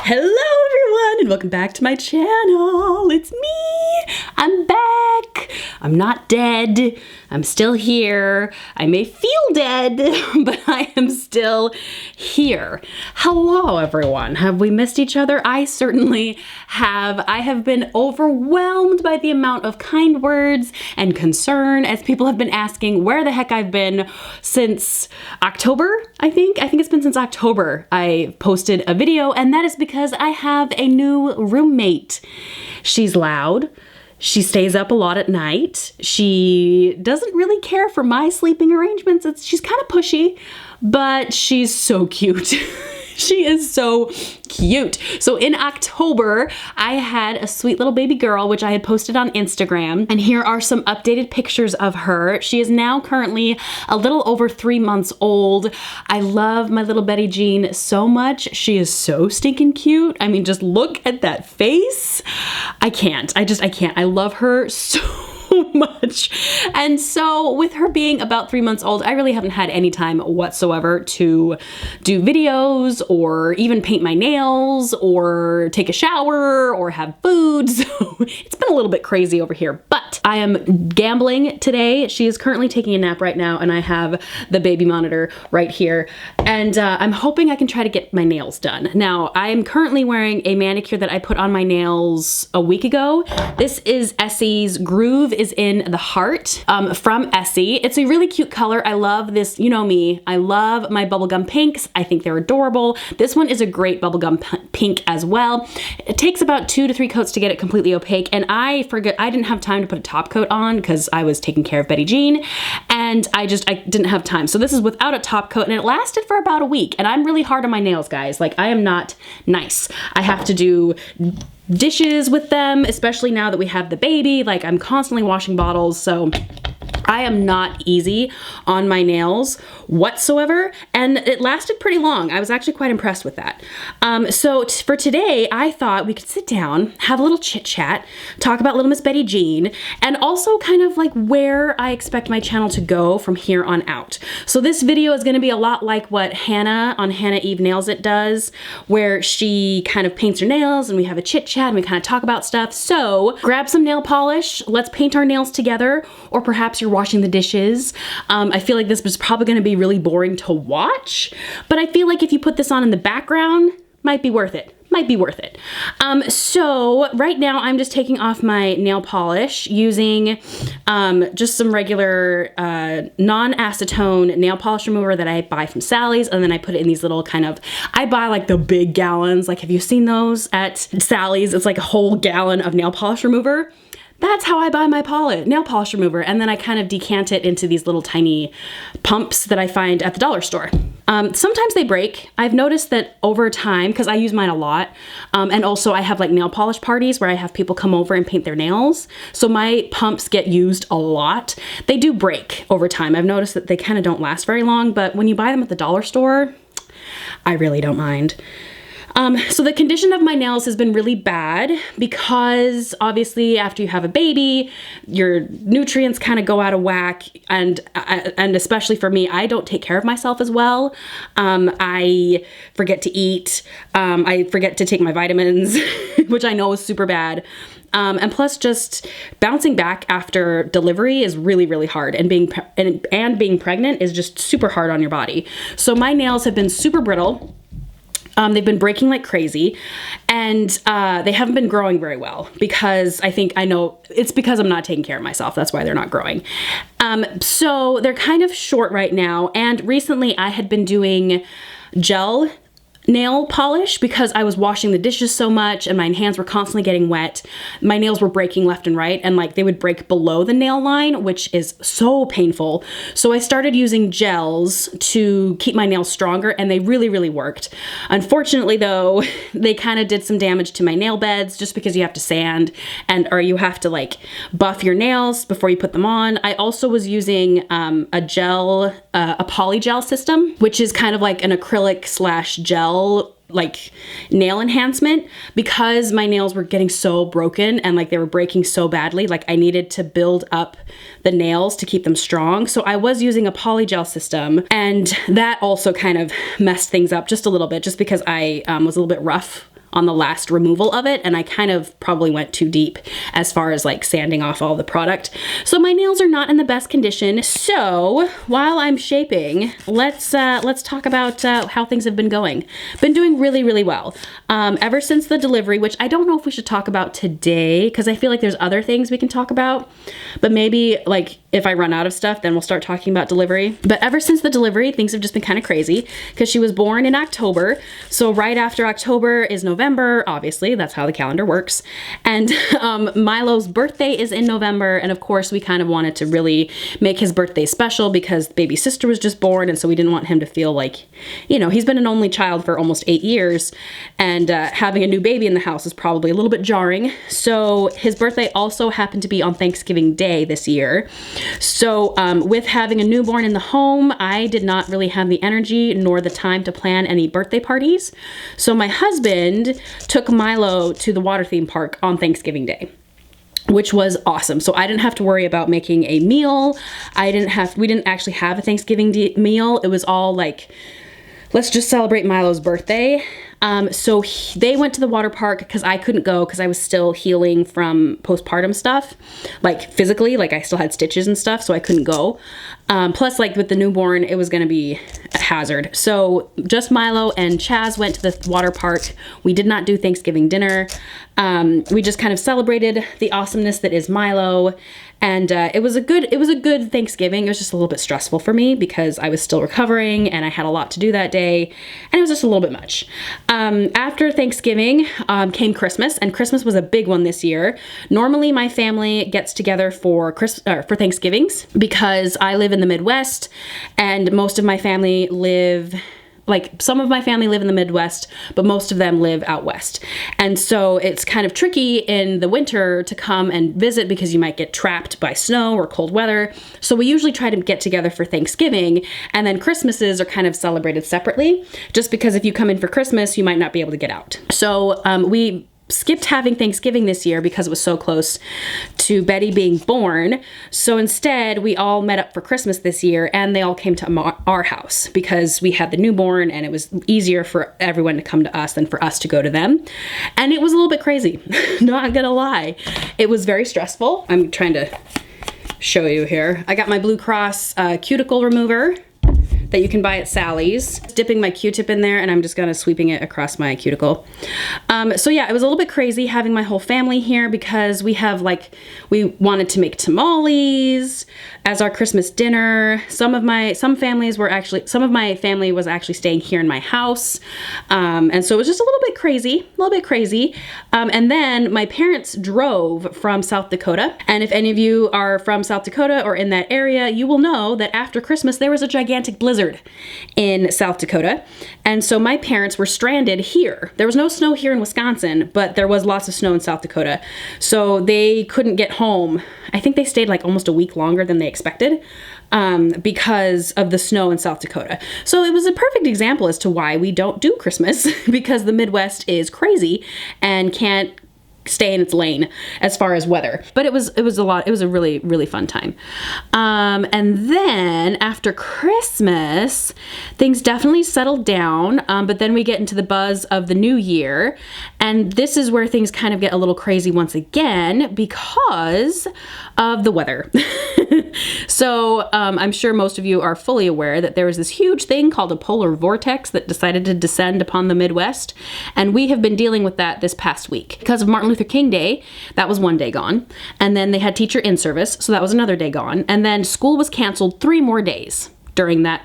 Hello everyone and welcome back to my channel. It's me. I'm back. I'm not dead. I'm still here. I may feel dead, but I am still here. Hello everyone. Have we missed each other? I certainly have. I have been overwhelmed by the amount of kind words and concern as people have been asking where the heck I've been since October, I think. I think it's been since October I posted a video, and that is because I have a new roommate. She's loud. She stays up a lot at night. She doesn't really care for my sleeping arrangements. She's kind of pushy, but she's so cute. She is so cute. So in October, I had a sweet little baby girl, which I had posted on Instagram. And here are some updated pictures of her. She is now currently a little over 3 months old. I love my little Betty Jean so much. She is so stinking cute. I mean, just look at that face. I can't. I can't. I love her so much. And so with her being about 3 months old, I really haven't had any time whatsoever to do videos or even paint my nails or take a shower or have food. So it's been a little bit crazy over here, but I am gambling today. She is currently taking a nap right now, and I have the baby monitor right here. And I'm hoping I can try to get my nails done. Now, I'm currently wearing a manicure that I put on my nails a week ago. This is Essie's Groove is in the Heart from Essie. It's a really cute color. I love this, you know me, I love my bubblegum pinks. I think they're adorable. This one is a great bubblegum pink as well. It takes about 2 to 3 coats to get it completely opaque, and I didn't have time to put a top coat on because I was taking care of Betty Jean, and I didn't have time. So this is without a top coat, and it lasted for about a week, and I'm really hard on my nails, guys. Like, I am not nice. I have to do dishes with them, especially now that we have the baby. Like, I'm constantly washing bottles, so I am not easy on my nails whatsoever, and it lasted pretty long. I was actually quite impressed with that. So for today, I thought we could sit down, have a little chit chat, talk about little Miss Betty Jean, and also kind of like where I expect my channel to go from here on out. So this video is going to be a lot like what Hannah on Hannah Eve Nails It does, where she kind of paints her nails and we have a chit chat and we kind of talk about stuff. So grab some nail polish, let's paint our nails together, or perhaps you're washing the dishes. I feel like this is probably going to be really boring to watch, but I feel like if you put this on in the background, might be worth it. Might be worth it. So right now I'm just taking off my nail polish using just some regular non-acetone nail polish remover that I buy from Sally's, and then I put it in these little kind of, I buy like the big gallons. Like, have you seen those at Sally's? It's like a whole gallon of nail polish remover. That's how I buy my nail polish remover, and then I kind of decant it into these little tiny pumps that I find at the dollar store. Sometimes they break. I've noticed that over time, because I use mine a lot, and also I have like nail polish parties where I have people come over and paint their nails, so my pumps get used a lot. They do break over time. I've noticed that they kind of don't last very long, but when you buy them at the dollar store, I really don't mind. So the condition of my nails has been really bad because obviously after you have a baby, your nutrients kind of go out of whack, and especially for me, I don't take care of myself as well. I forget to eat. I forget to take my vitamins, which I know is super bad. And plus, just bouncing back after delivery is really, really hard, and being pregnant is just super hard on your body. So my nails have been super brittle. They've been breaking like crazy, and they haven't been growing very well because I know it's because I'm not taking care of myself. That's why they're not growing. So they're kind of short right now, and recently I had been doing gel nail polish because I was washing the dishes so much and my hands were constantly getting wet. My nails were breaking left and right, and like they would break below the nail line, which is so painful. So I started using gels to keep my nails stronger, and they really, really worked. Unfortunately though, they kind of did some damage to my nail beds just because you have to sand or you have to like buff your nails before you put them on. I also was using a poly gel system, which is kind of like an acrylic / gel like nail enhancement, because my nails were getting so broken and like they were breaking so badly. Like I needed to build up the nails to keep them strong. So I was using a poly gel system, and that also kind of messed things up just a little bit, just because I was a little bit rough on the last removal of it, and I kind of probably went too deep as far as like sanding off all the product. So my nails are not in the best condition. So while I'm shaping, let's talk about how things have been going. Been doing really, really well. Ever since the delivery, which I don't know if we should talk about today, because I feel like there's other things we can talk about, but maybe like if I run out of stuff, then we'll start talking about delivery. But ever since the delivery, things have just been kind of crazy because she was born in October. So right after October is November, obviously, that's how the calendar works. And Milo's birthday is in November. And of course, we kind of wanted to really make his birthday special because baby sister was just born. And so we didn't want him to feel like, you know, he's been an only child for almost 8 years. And having a new baby in the house is probably a little bit jarring. So his birthday also happened to be on Thanksgiving Day this year. So with having a newborn in the home, I did not really have the energy nor the time to plan any birthday parties. So my husband took Milo to the water theme park on Thanksgiving Day, which was awesome. So I didn't have to worry about making a meal. We didn't actually have a Thanksgiving meal. It was all like, let's just celebrate Milo's birthday. So they went to the water park because I couldn't go because I was still healing from postpartum stuff, like physically, like I still had stitches and stuff, so I couldn't go. Plus, like with the newborn, it was going to be a hazard. So just Milo and Chaz went to the water park. We did not do Thanksgiving dinner. We just kind of celebrated the awesomeness that is Milo. And it was a good Thanksgiving. It was just a little bit stressful for me because I was still recovering and I had a lot to do that day, and it was just a little bit much. After Thanksgiving came Christmas, and Christmas was a big one this year. Normally my family gets together for Thanksgivings because I live in the Midwest, and most of my family live, like some of my family live in the Midwest, but most of them live out west. And so it's kind of tricky in the winter to come and visit because you might get trapped by snow or cold weather. So we usually try to get together for Thanksgiving, and then Christmases are kind of celebrated separately, just because if you come in for Christmas, you might not be able to get out. So we skipped having Thanksgiving this year because it was so close to Betty being born. So instead, we all met up for Christmas this year, and they all came to our house because we had the newborn and it was easier for everyone to come to us than for us to go to them. And it was a little bit crazy, not gonna lie. It was very stressful. I'm trying to show you here. I got my Blue Cross cuticle remover that you can buy at Sally's. Dipping my Q-tip in there, and I'm just gonna sweeping it across my cuticle. So yeah, it was a little bit crazy having my whole family here because we wanted to make tamales as our Christmas dinner. Some of my family was actually staying here in my house. And so it was just a little bit crazy. And then my parents drove from South Dakota. And if any of you are from South Dakota or in that area, you will know that after Christmas, there was a gigantic blizzard in South Dakota. And so my parents were stranded here. There was no snow here in Wisconsin, but there was lots of snow in South Dakota. So they couldn't get home. I think they stayed like almost a week longer than they expected because of the snow in South Dakota. So it was a perfect example as to why we don't do Christmas because the Midwest is crazy and can't stay in its lane as far as weather. But it was a really, really fun time. And then after Christmas, things definitely settled down, but then we get into the buzz of the new year. And this is where things kind of get a little crazy once again because of the weather. So I'm sure most of you are fully aware that there was this huge thing called a polar vortex that decided to descend upon the Midwest. And we have been dealing with that this past week. Because of Martin Luther King Day, that was one day gone. And then they had teacher in service, so that was another day gone. And then school was canceled 3 more days during that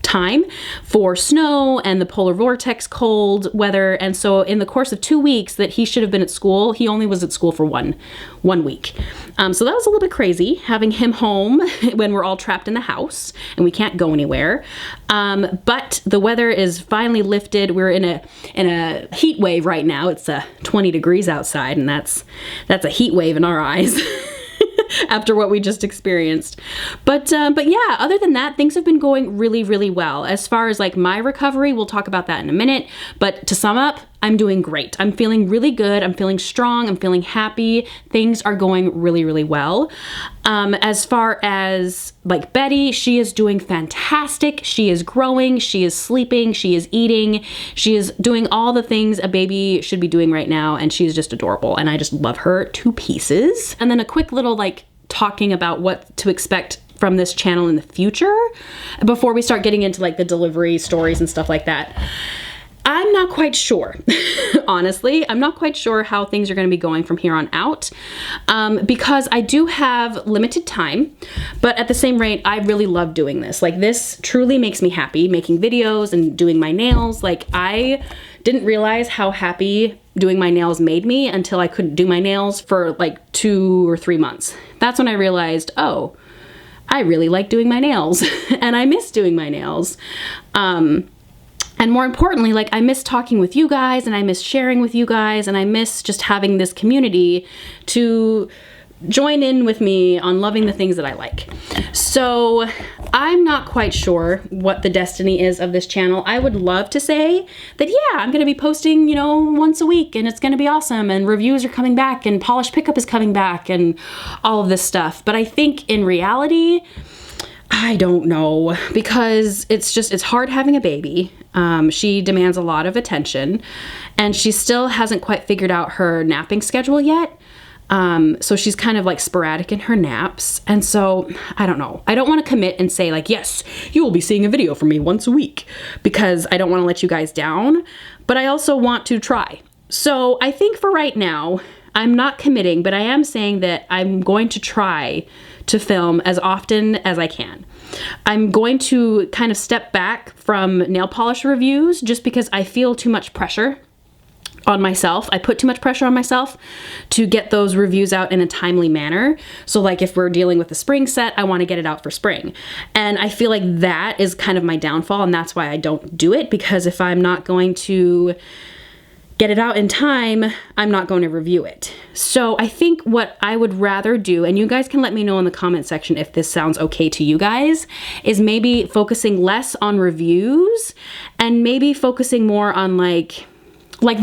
time for snow and the polar vortex cold weather. And so in the course of 2 weeks that he should have been at school, he only was at school for one week. So that was a little bit crazy having him home when we're all trapped in the house and we can't go anywhere. But the weather is finally lifted. We're in a heat wave right now. It's 20 degrees outside, and that's a heat wave in our eyes. After what we just experienced. But yeah, other than that, things have been going really, really well. As far as like my recovery, we'll talk about that in a minute. But to sum up, I'm doing great. I'm feeling really good. I'm feeling strong. I'm feeling happy. Things are going really, really well. As far as like Betty, she is doing fantastic. She is growing. She is sleeping. She is eating. She is doing all the things a baby should be doing right now. And she's just adorable. And I just love her to pieces. And then a quick little like talking about what to expect from this channel in the future before we start getting into like the delivery stories and stuff like that. I'm not quite sure. Honestly, I'm not quite sure how things are going to be going from here on out because I do have limited time, but at the same rate, I really love doing this. Like this truly makes me happy, making videos and doing my nails. Like I didn't realize how happy doing my nails made me until I couldn't do my nails for like 2 or 3 months. That's when I realized, oh, I really like doing my nails and I miss doing my nails. And more importantly, like I miss talking with you guys and I miss sharing with you guys and I miss just having this community to join in with me on loving the things that I like. So I'm not quite sure what the destiny is of this channel. I would love to say that, yeah, I'm gonna be posting, you know, once a week and it's gonna be awesome and reviews are coming back and polish pickup is coming back and all of this stuff. But I think in reality, I don't know, because it's hard having a baby. She demands a lot of attention and she still hasn't quite figured out her napping schedule yet. So she's kind of like sporadic in her naps. And so I don't know. I don't want to commit and say like, yes, you will be seeing a video from me once a week because I don't want to let you guys down, but I also want to try. So I think for right now, I'm not committing, but I am saying that I'm going to try to film as often as I can. I'm going to kind of step back from nail polish reviews just because I feel too much pressure on myself. I put too much pressure on myself to get those reviews out in a timely manner. So like if we're dealing with a spring set, I want to get it out for spring. And I feel like that is kind of my downfall, and that's why I don't do it, because if I'm not going to get it out in time, I'm not going to review it. So I think what I would rather do, and you guys can let me know in the comment section if this sounds okay to you guys, is maybe focusing less on reviews and maybe focusing more on like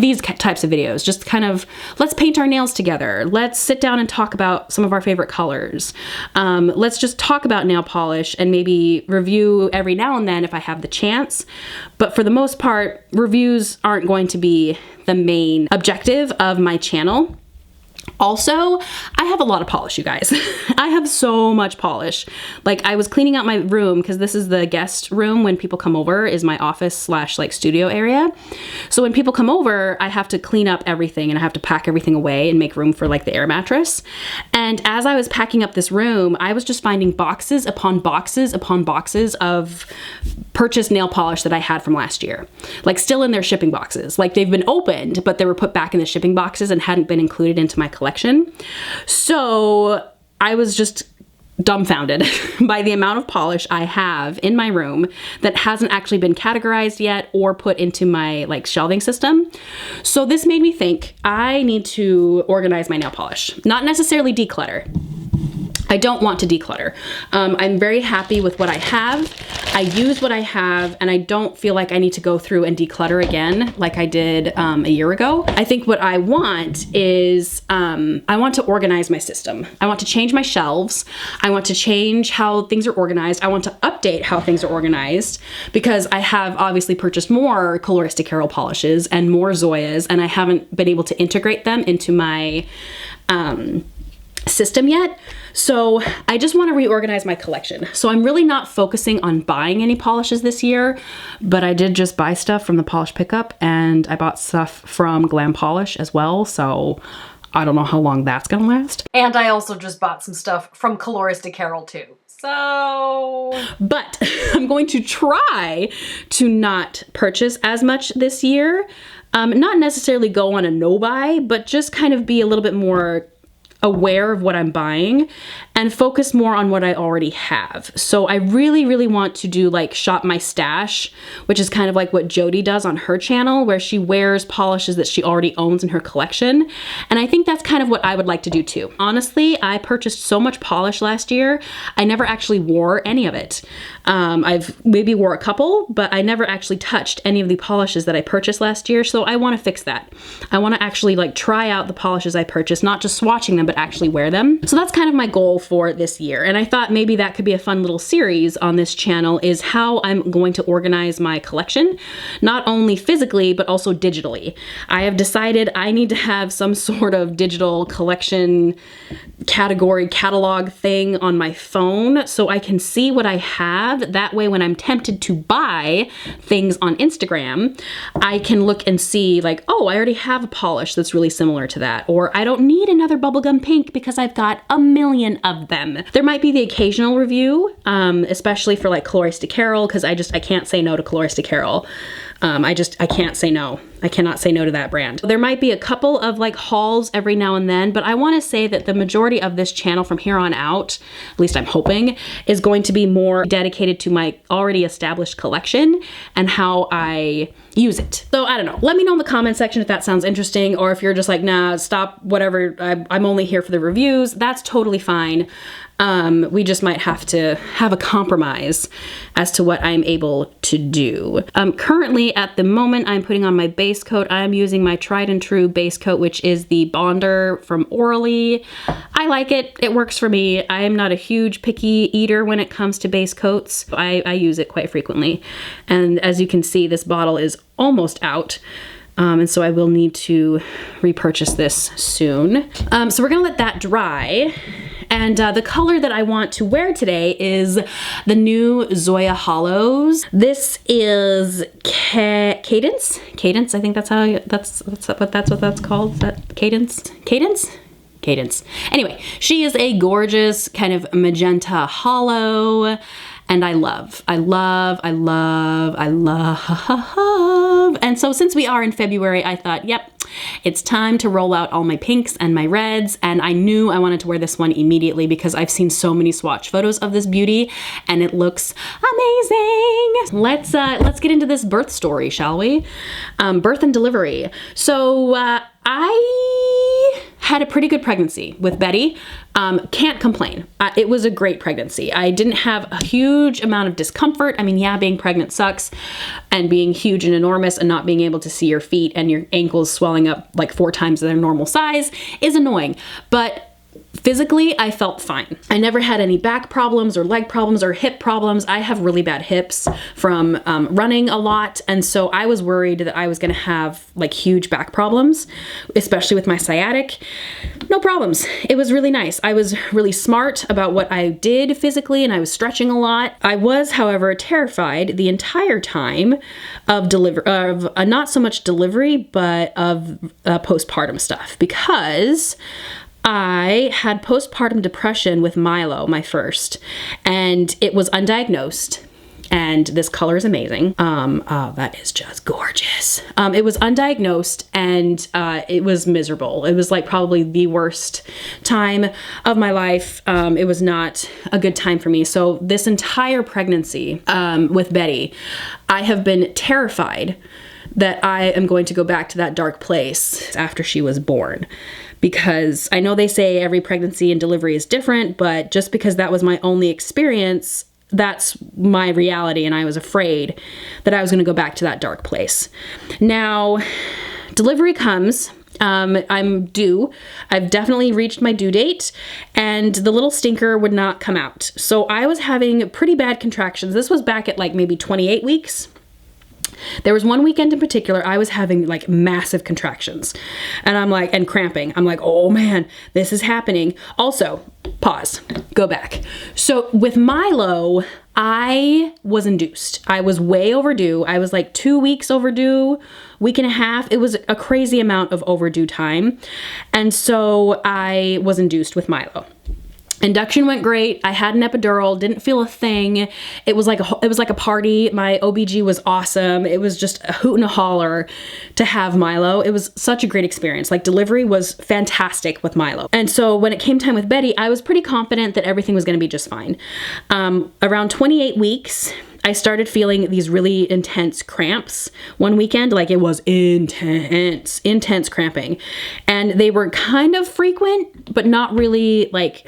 these types of videos. Just kind of, let's paint our nails together. Let's sit down and talk about some of our favorite colors. Let's just talk about nail polish and maybe review every now and then if I have the chance. But for the most part, reviews aren't going to be the main objective of my channel. Also, I have a lot of polish, you guys. I have so much polish. Like I was cleaning out my room because this is the guest room when people come over, is my office slash like studio area. So when people come over, I have to clean up everything and I have to pack everything away and make room for like the air mattress. And as I was packing up this room, I was just finding boxes upon boxes upon boxes of purchased nail polish that I had from last year. Like still in their shipping boxes. Like they've been opened, but they were put back in the shipping boxes and hadn't been included into my collection. So I was just dumbfounded by the amount of polish I have in my room that hasn't actually been categorized yet or put into my like shelving system. So this made me think I need to organize my nail polish, not necessarily declutter. I don't want to declutter. I'm very happy with what I have. I use what I have, and I don't feel like I need to go through and declutter again like I did a year ago. I think what I want is, I want to organize my system. I want to change my shelves. I want to change how things are organized. I want to update how things are organized because I have obviously purchased more Coloristic Carol polishes and more Zoyas, and I haven't been able to integrate them into my system yet. So I just want to reorganize my collection. So I'm really not focusing on buying any polishes this year, but I did just buy stuff from the polish pickup and I bought stuff from Glam Polish as well. So I don't know how long that's gonna last. And I also just bought some stuff from Coloristic Carol too. So, but I'm going to try to not purchase as much this year. Not necessarily go on a no buy, but just kind of be a little bit more aware of what I'm buying and focus more on what I already have. So I really, really want to do like shop my stash, which is kind of like what Jody does on her channel, where she wears polishes that she already owns in her collection. And I think that's kind of what I would like to do too. Honestly, I purchased so much polish last year, I never actually wore any of it. I've maybe wore a couple, but I never actually touched any of the polishes that I purchased last year. So I want to fix that. I want to actually like try out the polishes I purchased, not just swatching them, but actually wear them. So that's kind of my goal for this year. And I thought maybe that could be a fun little series on this channel, is how I'm going to organize my collection, not only physically, but also digitally. I have decided I need to have some sort of digital collection category catalog thing on my phone so I can see what I have. That way, when I'm tempted to buy things on Instagram, I can look and see like, oh, I already have a polish that's really similar to that. Or I don't need another bubblegum pink because I've got a million of them. There might be the occasional review, especially for like Colores de Carol, because I can't say no to Colores de Carol. I can't say no. I cannot say no to that brand. There might be a couple of like hauls every now and then, but I want to say that the majority of this channel from here on out, at least I'm hoping, is going to be more dedicated to my already established collection and how I use it. So I don't know. Let me know in the comment section if that sounds interesting, or if you're just like, nah, stop, whatever. I'm only here for the reviews. That's totally fine. We just might have to have a compromise as to what I'm able to do. Currently, at the moment, I'm putting on my base coat. I'm using my tried and true base coat, which is the Bonder from Orally. I like it. It works for me. I am not a huge picky eater when it comes to base coats. I use it quite frequently. And as you can see, this bottle is almost out. And so I will need to repurchase this soon. So we're gonna let that dry. And the color that I want to wear today is the new Zoya Hollows. This is Cadence. Cadence, I think that's what that's called. Is that Cadence? Cadence? Cadence. Anyway, she is a gorgeous kind of magenta hollow. And I love. And so since we are in February, I thought, yep, it's time to roll out all my pinks and my reds. And I knew I wanted to wear this one immediately because I've seen so many swatch photos of this beauty and it looks amazing. Let's get into this birth story, shall we? Birth and delivery. So I had a pretty good pregnancy with Betty. Can't complain. It was a great pregnancy. I didn't have a huge amount of discomfort. I mean, yeah, being pregnant sucks, and being huge and enormous and not being able to see your feet and your ankles swelling up like 4 times their normal size is annoying. But physically, I felt fine. I never had any back problems or leg problems or hip problems. I have really bad hips from running a lot. And so I was worried that I was gonna have like huge back problems, especially with my sciatic. No problems. It was really nice. I was really smart about what I did physically and I was stretching a lot. I was, however, terrified the entire time of not so much delivery, but of postpartum stuff, because I had postpartum depression with Milo, my first, and it was undiagnosed. And this color is amazing. Oh, that is just gorgeous. It was undiagnosed and it was miserable. It was like probably the worst time of my life. It was not a good time for me. So this entire pregnancy with Betty, I have been terrified that I am going to go back to that dark place after she was born. Because I know they say every pregnancy and delivery is different, but just because that was my only experience, that's my reality, and I was afraid that I was gonna go back to that dark place. Now, delivery comes, I'm due. I've definitely reached my due date, and the little stinker would not come out. So I was having pretty bad contractions. This was back at like maybe 28 weeks. There was one weekend in particular, I was having like massive contractions and I'm like, and cramping. I'm like, oh man, this is happening. Also, pause, go back. So with Milo, I was induced. I was way overdue. I was like 2 weeks overdue, week and a half. It was a crazy amount of overdue time. And so I was induced with Milo. Induction went great. I had an epidural, didn't feel a thing. It was like a party. My OBG was awesome. It was just a hoot and a holler to have Milo. It was such a great experience. Like, delivery was fantastic with Milo. And so when it came time with Betty, I was pretty confident that everything was going to be just fine. Around 28 weeks, I started feeling these really intense cramps one weekend. Like, it was intense cramping. And they were kind of frequent, but not really like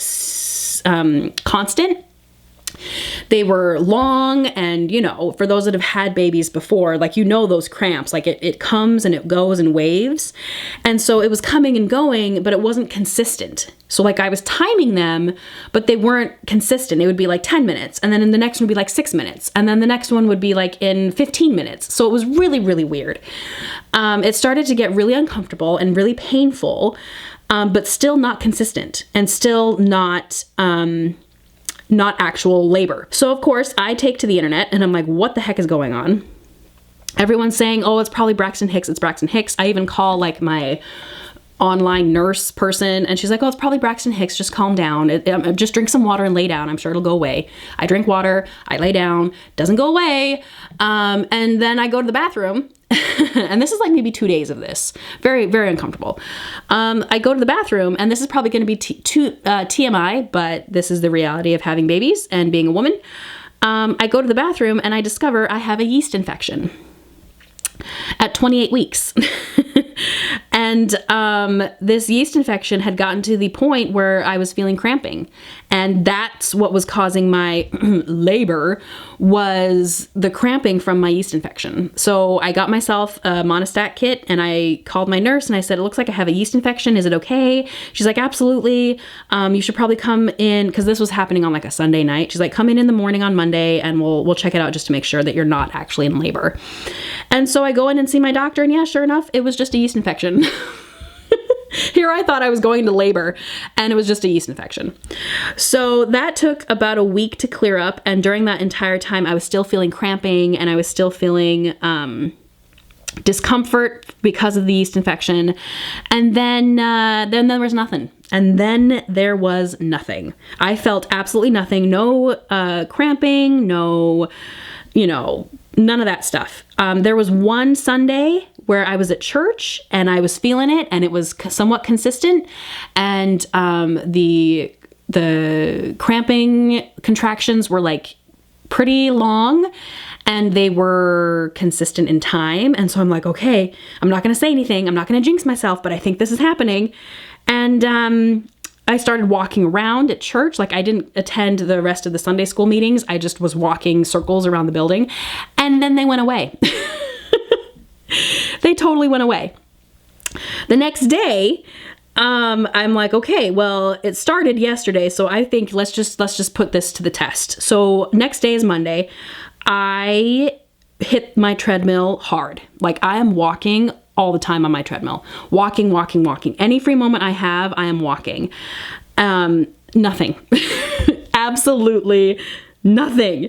constant. They were long, and you know, for those that have had babies before, like, you know, those cramps, like it comes and it goes in waves. And so it was coming and going, but it wasn't consistent. So like, I was timing them, but they weren't consistent. It would be like 10 minutes, and then the next one would be like 6 minutes, and then the next one would be like in 15 minutes. So it was really, really weird. It started to get really uncomfortable and really painful, but still not consistent, and still not actual labor. So of course I take to the internet and I'm like, what the heck is going on? Everyone's saying, oh, it's probably Braxton Hicks. It's Braxton Hicks. I even call like my online nurse person, and she's like, oh, it's probably Braxton Hicks. Just calm down. Just drink some water and lay down. I'm sure it'll go away. I drink water. I lay down. Doesn't go away. And then I go to the bathroom. And this is like maybe 2 days of this. Very, very uncomfortable. I go to the bathroom, and this is probably going to be TMI, but this is the reality of having babies and being a woman. I go to the bathroom and I discover I have a yeast infection at 28 weeks. And this yeast infection had gotten to the point where I was feeling cramping. And that's what was causing my labor, was the cramping from my yeast infection. So I got myself a Monistat kit, and I called my nurse and I said, it looks like I have a yeast infection. Is it okay? She's like, absolutely. You should probably come in, because this was happening on like a Sunday night. She's like, come in the morning on Monday and we'll check it out just to make sure that you're not actually in labor. And so I go in and see my doctor, and yeah, sure enough, it was just a yeast infection. Here I thought I was going to labor, and it was just a yeast infection. So that took about a week to clear up. And during that entire time, I was still feeling cramping, and I was still feeling discomfort because of the yeast infection. And then there was nothing. And then there was nothing. I felt absolutely nothing. No cramping, no, none of that stuff. There was one Sunday where I was at church and I was feeling it, and it was somewhat consistent. And the cramping contractions were like pretty long, and they were consistent in time. And so I'm like, okay, I'm not going to say anything. I'm not going to jinx myself, but I think this is happening. And I started walking around at church. Like, I didn't attend the rest of the Sunday school meetings. I just was walking circles around the building, and then they went away. They totally went away. The next day, I'm like, okay, well, it started yesterday, so I think let's just put this to the test. So next day is Monday. I hit my treadmill hard. Like, I am walking all the time on my treadmill. Walking. Any free moment I have, I am walking. Nothing. Absolutely nothing.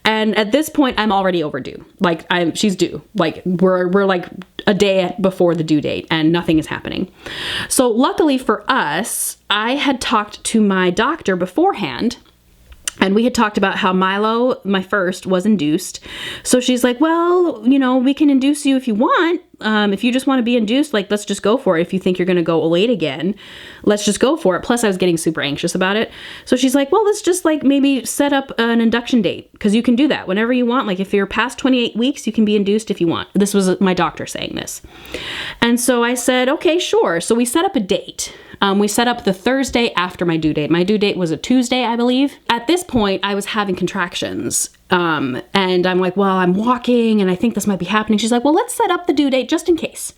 And at this point, I'm already overdue. Like, she's due. Like, we're like a day before the due date, and nothing is happening. So luckily for us, I had talked to my doctor beforehand, and we had talked about how Milo, my first, was induced. So she's like, well, we can induce you if you want. If you just want to be induced, like, let's just go for it. If you think you're going to go late again, let's just go for it. Plus, I was getting super anxious about it. So she's like, well, let's just like maybe set up an induction date, because you can do that whenever you want. Like, if you're past 28 weeks, you can be induced if you want. This was my doctor saying this. And so I said, okay, sure. So we set up a date. We set up the Thursday after my due date. My due date was a Tuesday, I believe. At this point, I was having contractions. And I'm like, well, I'm walking and I think this might be happening. She's like, well, let's set up the due date just in case.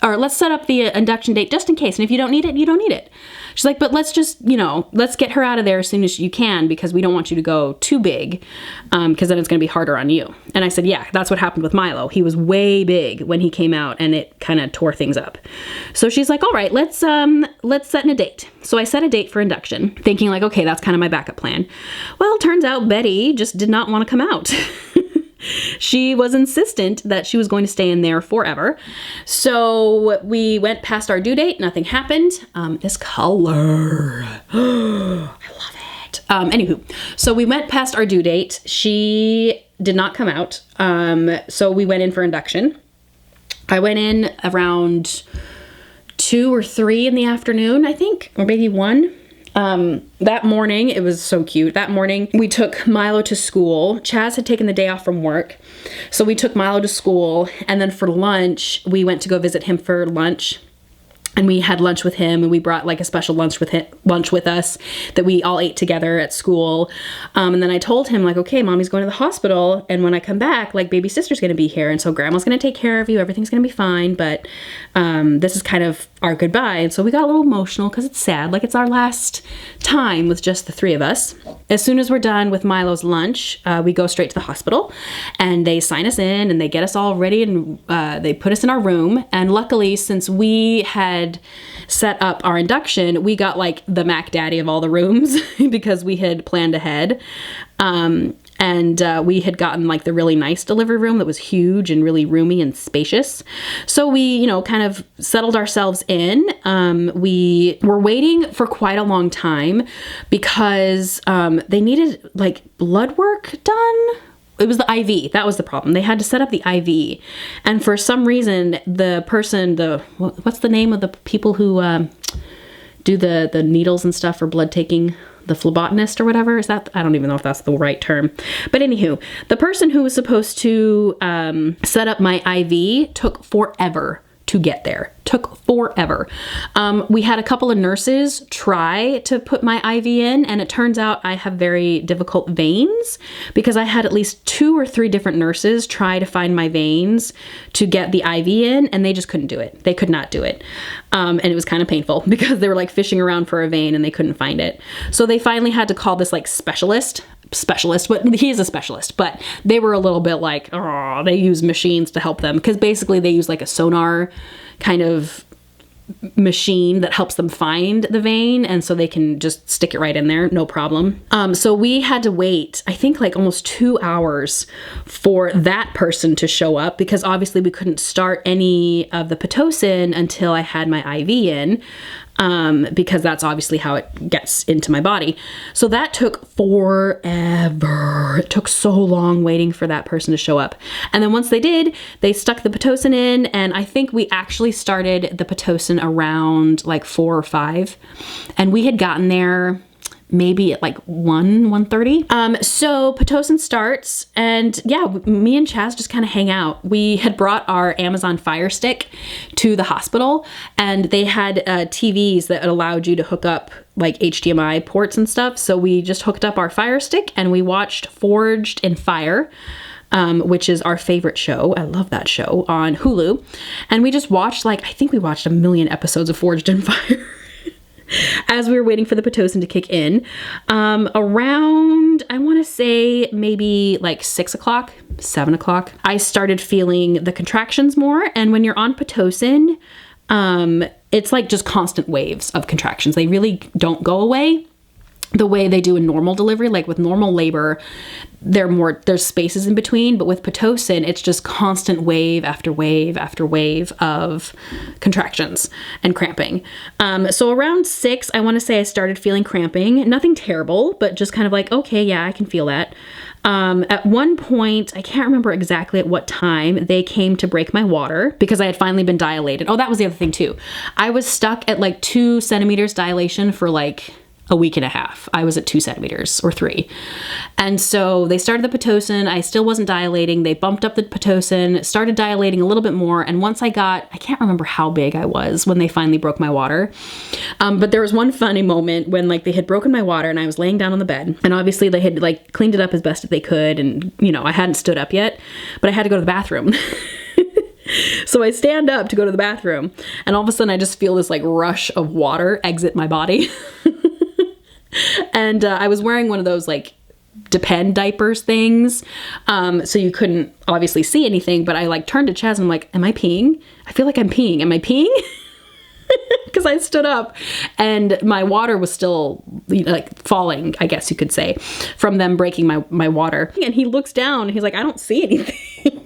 Or let's set up the induction date just in case. And if you don't need it, you don't need it. She's like, but let's just, let's get her out of there as soon as you can, because we don't want you to go too big, because then it's going to be harder on you. And I said, yeah, that's what happened with Milo. He was way big when he came out, and it kind of tore things up. So she's like, all right, let's set a date. So I set a date for induction, thinking like, okay, that's kind of my backup plan. Well, turns out Betty just did not want to come out. She was insistent that she was going to stay in there forever. So we went past our due date. Nothing happened. This color. I love Anywho, so we went past our due date. She did not come out. So we went in for induction. I went in around 2 or 3 in the afternoon, I think, or maybe 1. That morning, it was so cute. That morning, we took Milo to school. Chaz had taken the day off from work. So we took Milo to school. And then for lunch, we went to go visit him for lunch. And we had lunch with him, and we brought like a special lunch with us that we all ate together at school. And then I told him like, okay, mommy's going to the hospital, and when I come back, like baby sister's going to be here, and so grandma's going to take care of you. Everything's going to be fine, but this is kind of our goodbye. And so we got a little emotional because it's sad. Like it's our last time with just the 3 of us. As soon as we're done with Milo's lunch, we go straight to the hospital, and they sign us in, and they get us all ready, and they put us in our room. And luckily, since we had set up our induction, we got like the Mac Daddy of all the rooms because we had planned ahead. And we had gotten like the really nice delivery room that was huge and really roomy and spacious. So we, you know, kind of settled ourselves in. We were waiting for quite a long time because they needed like blood work done. It was the IV. That was the problem. They had to set up the IV. And for some reason, the person, what's the name of the people who do the needles and stuff for blood taking? The phlebotomist or whatever? Is that? I don't even know if that's the right term. But anywho, the person who was supposed to set up my IV took forever to get there. Took forever. We had a couple of nurses try to put my IV in, and it turns out I have very difficult veins because I had at least 2 or 3 different nurses try to find my veins to get the IV in, and they just couldn't do it. They could not do it. And it was kind of painful because they were like fishing around for a vein and they couldn't find it. So they finally had to call this like specialist, but he is a specialist, but they were a little bit like, oh, they use machines to help them because basically they use like a sonar kind of machine that helps them find the vein, and so they can just stick it right in there, no problem. So we had to wait, I think like almost 2 hours for that person to show up because obviously we couldn't start any of the Pitocin until I had my IV in. Because that's obviously how it gets into my body. So that took forever. It took so long waiting for that person to show up. And then once they did, they stuck the Pitocin in, and I think we actually started the Pitocin around like 4 or 5. And we had gotten there maybe at like 1:30. So Pitocin starts, and yeah, me and Chaz just kind of hang out. We had brought our Amazon Fire Stick to the hospital, and they had TVs that allowed you to hook up like HDMI ports and stuff. So we just hooked up our Fire Stick and we watched Forged in Fire, which is our favorite show. I love that show on Hulu. And we just watched like, I think we watched 1 million episodes of Forged in Fire. As we were waiting for the Pitocin to kick in, around, I want to say maybe like 6 o'clock, 7 o'clock, I started feeling the contractions more. And when you're on Pitocin, it's like just constant waves of contractions. They really don't go away the way they do in normal delivery. Like with normal labor, there's spaces in between, but with Pitocin, it's just constant wave after wave after wave of contractions and cramping. So around 6, I want to say I started feeling cramping. Nothing terrible, but just kind of like, okay, yeah, I can feel that. At one point, I can't remember exactly at what time, they came to break my water because I had finally been dilated. Oh, that was the other thing too. I was stuck at like 2 centimeters dilation for like a week and a half. I was at 2 centimeters or 3. And so they started the Pitocin. I still wasn't dilating. They bumped up the Pitocin, started dilating a little bit more. And once I can't remember how big I was when they finally broke my water. But there was one funny moment when like they had broken my water and I was laying down on the bed, and obviously they had like cleaned it up as best as they could. And you know, I hadn't stood up yet, but I had to go to the bathroom. So I stand up to go to the bathroom, and all of a sudden I just feel this like rush of water exit my body. And I was wearing one of those like Depend diapers things. So you couldn't obviously see anything, but I like turned to Chaz and I'm like, am I peeing? I feel like I'm peeing. Am I peeing? Because I stood up and my water was still like falling, I guess you could say, from them breaking my water. And he looks down and he's like, I don't see anything.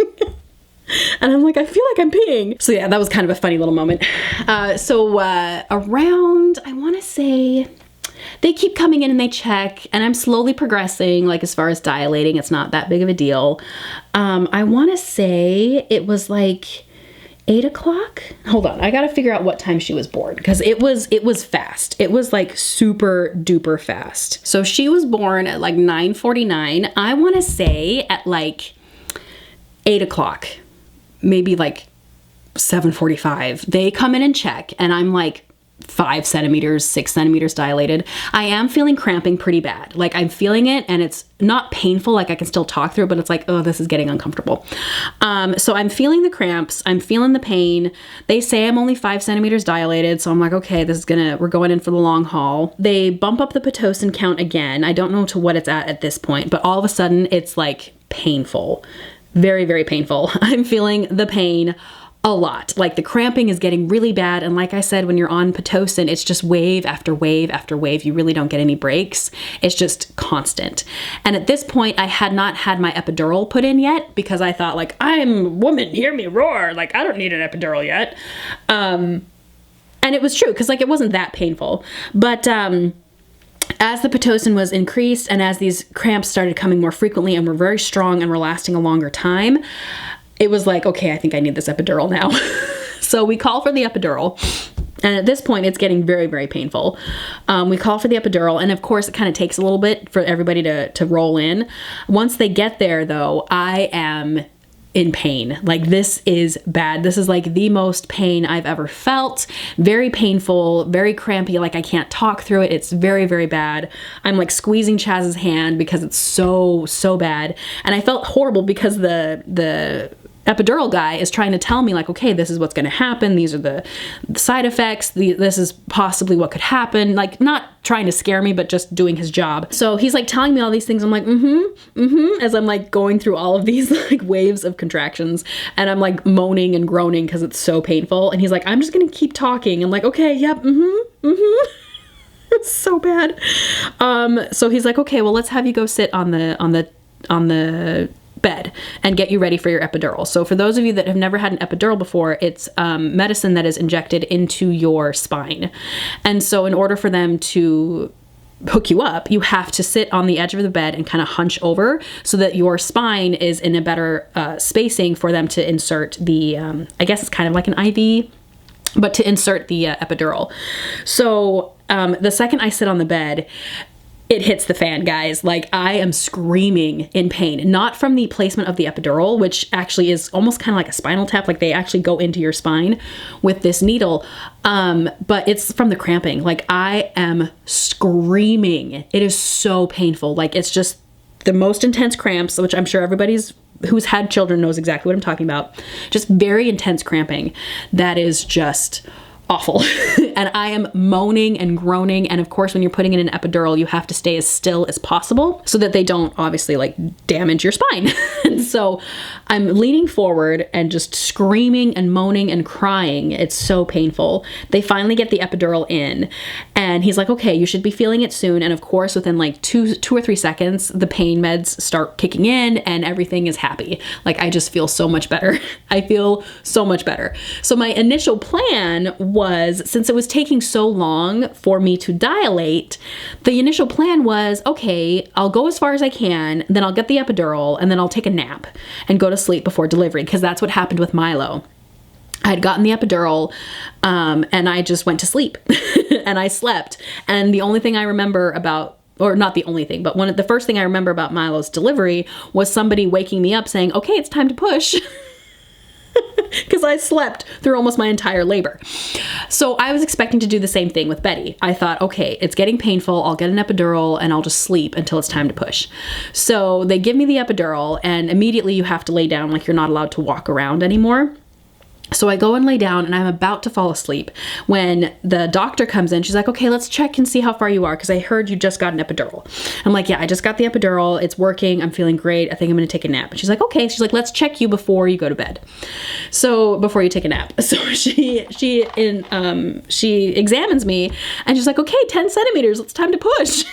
And I'm like, I feel like I'm peeing. So yeah, that was kind of a funny little moment. So around, I want to say they keep coming in and they check, and I'm slowly progressing, like as far as dilating, it's not that big of a deal. I want to say it was like 8 o'clock. Hold on, I gotta figure out what time she was born, because it was fast. It was like super duper fast. So she was born at like 9:49. I want to say at like 8 o'clock, maybe like 7:45. They come in and check, and I'm like 5 centimeters, 6 centimeters dilated. I am feeling cramping pretty bad. Like I'm feeling it, and it's not painful. Like I can still talk through it, but it's like, oh, this is getting uncomfortable. So I'm feeling the cramps. I'm feeling the pain. They say I'm only 5 centimeters dilated. So I'm like, okay, we're going in for the long haul. They bump up the Pitocin count again. I don't know to what it's at this point, but all of a sudden it's like painful. Very, very painful. I'm feeling the pain a lot. Like the cramping is getting really bad. And like I said, when you're on Pitocin, it's just wave after wave after wave. You really don't get any breaks. It's just constant. And at this point, I had not had my epidural put in yet, because I thought like, I'm a woman, hear me roar. Like I don't need an epidural yet. And it was true, because like it wasn't that painful. But as the Pitocin was increased, and as these cramps started coming more frequently and were very strong and were lasting a longer time, it was like, okay, I think I need this epidural now. So we call for the epidural. And at this point, it's getting very, very painful. We call for the epidural. And of course, it kind of takes a little bit for everybody to roll in. Once they get there, though, I am in pain. Like this is bad. This is like the most pain I've ever felt. Very painful, very crampy. Like I can't talk through it. It's very, very bad. I'm like squeezing Chaz's hand because it's so, so bad. And I felt horrible because the epidural guy is trying to tell me like, okay, this is what's going to happen. These are the side effects. This is possibly what could happen. Like not trying to scare me, but just doing his job. So he's like telling me all these things. I'm like, as I'm like going through all of these like waves of contractions, and I'm like moaning and groaning because it's so painful. And he's like, I'm just going to keep talking. I'm like, okay, yep. It's so bad. So he's like, okay, well, let's have you go sit on the bed and get you ready for your epidural. So for those of you that have never had an epidural before, it's medicine that is injected into your spine. And so in order for them to hook you up, you have to sit on the edge of the bed and kind of hunch over so that your spine is in a better spacing for them to insert the, I guess it's kind of like an IV, but to insert the epidural. So the second I sit on the bed, it hits the fan, guys. Like I am screaming in pain, not from the placement of the epidural, which actually is almost kind of like a spinal tap. Like they actually go into your spine with this needle. But it's from the cramping. Like I am screaming. It is so painful. Like it's just the most intense cramps, which I'm sure who's had children knows exactly what I'm talking about. Just very intense cramping. That is just awful. And I am moaning and groaning. And of course, when you're putting in an epidural, you have to stay as still as possible so that they don't obviously like damage your spine. And so I'm leaning forward and just screaming and moaning and crying. It's so painful. They finally get the epidural in, and he's like, okay, you should be feeling it soon. And of course, within like two or 3 seconds, the pain meds start kicking in and everything is happy. Like I just feel so much better. I feel so much better. So my initial plan was, since it was taking so long for me to dilate, the initial plan was, okay, I'll go as far as I can, then I'll get the epidural, and then I'll take a nap and go to sleep before delivery, because that's what happened with Milo. I had gotten the epidural, and I just went to sleep and I slept. And the only thing I remember about, or not the only thing, but the first thing I remember about Milo's delivery was somebody waking me up saying, okay, it's time to push. Because I slept through almost my entire labor. So I was expecting to do the same thing with Betty. I thought, okay, it's getting painful. I'll get an epidural and I'll just sleep until it's time to push. So they give me the epidural, and immediately you have to lay down, like you're not allowed to walk around anymore. So I go and lay down, and I'm about to fall asleep when the doctor comes in. She's like, okay, let's check and see how far you are, because I heard you just got an epidural. I'm like, yeah, I just got the epidural. It's working. I'm feeling great. I think I'm going to take a nap. And she's like, okay. She's like, let's check you before you go to bed. So before you take a nap. So she examines me, and she's like, okay, 10 centimeters. It's time to push.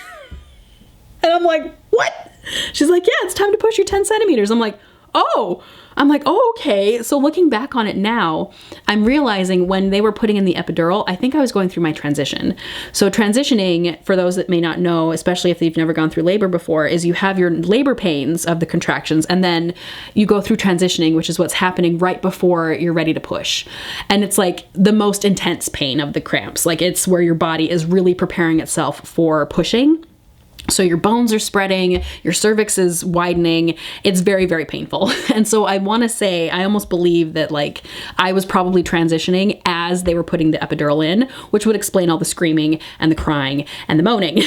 And I'm like, what? She's like, yeah, it's time to push your 10 centimeters. I'm like, oh, I'm like, oh, okay. So looking back on it now, I'm realizing when they were putting in the epidural, I think I was going through my transition. So transitioning, for those that may not know, especially if you've never gone through labor before, is you have your labor pains of the contractions, and then you go through transitioning, which is what's happening right before you're ready to push. And it's like the most intense pain of the cramps. Like it's where your body is really preparing itself for pushing. So your bones are spreading, your cervix is widening. It's very, very painful. And so I want to say, I almost believe that like I was probably transitioning as they were putting the epidural in, which would explain all the screaming and the crying and the moaning.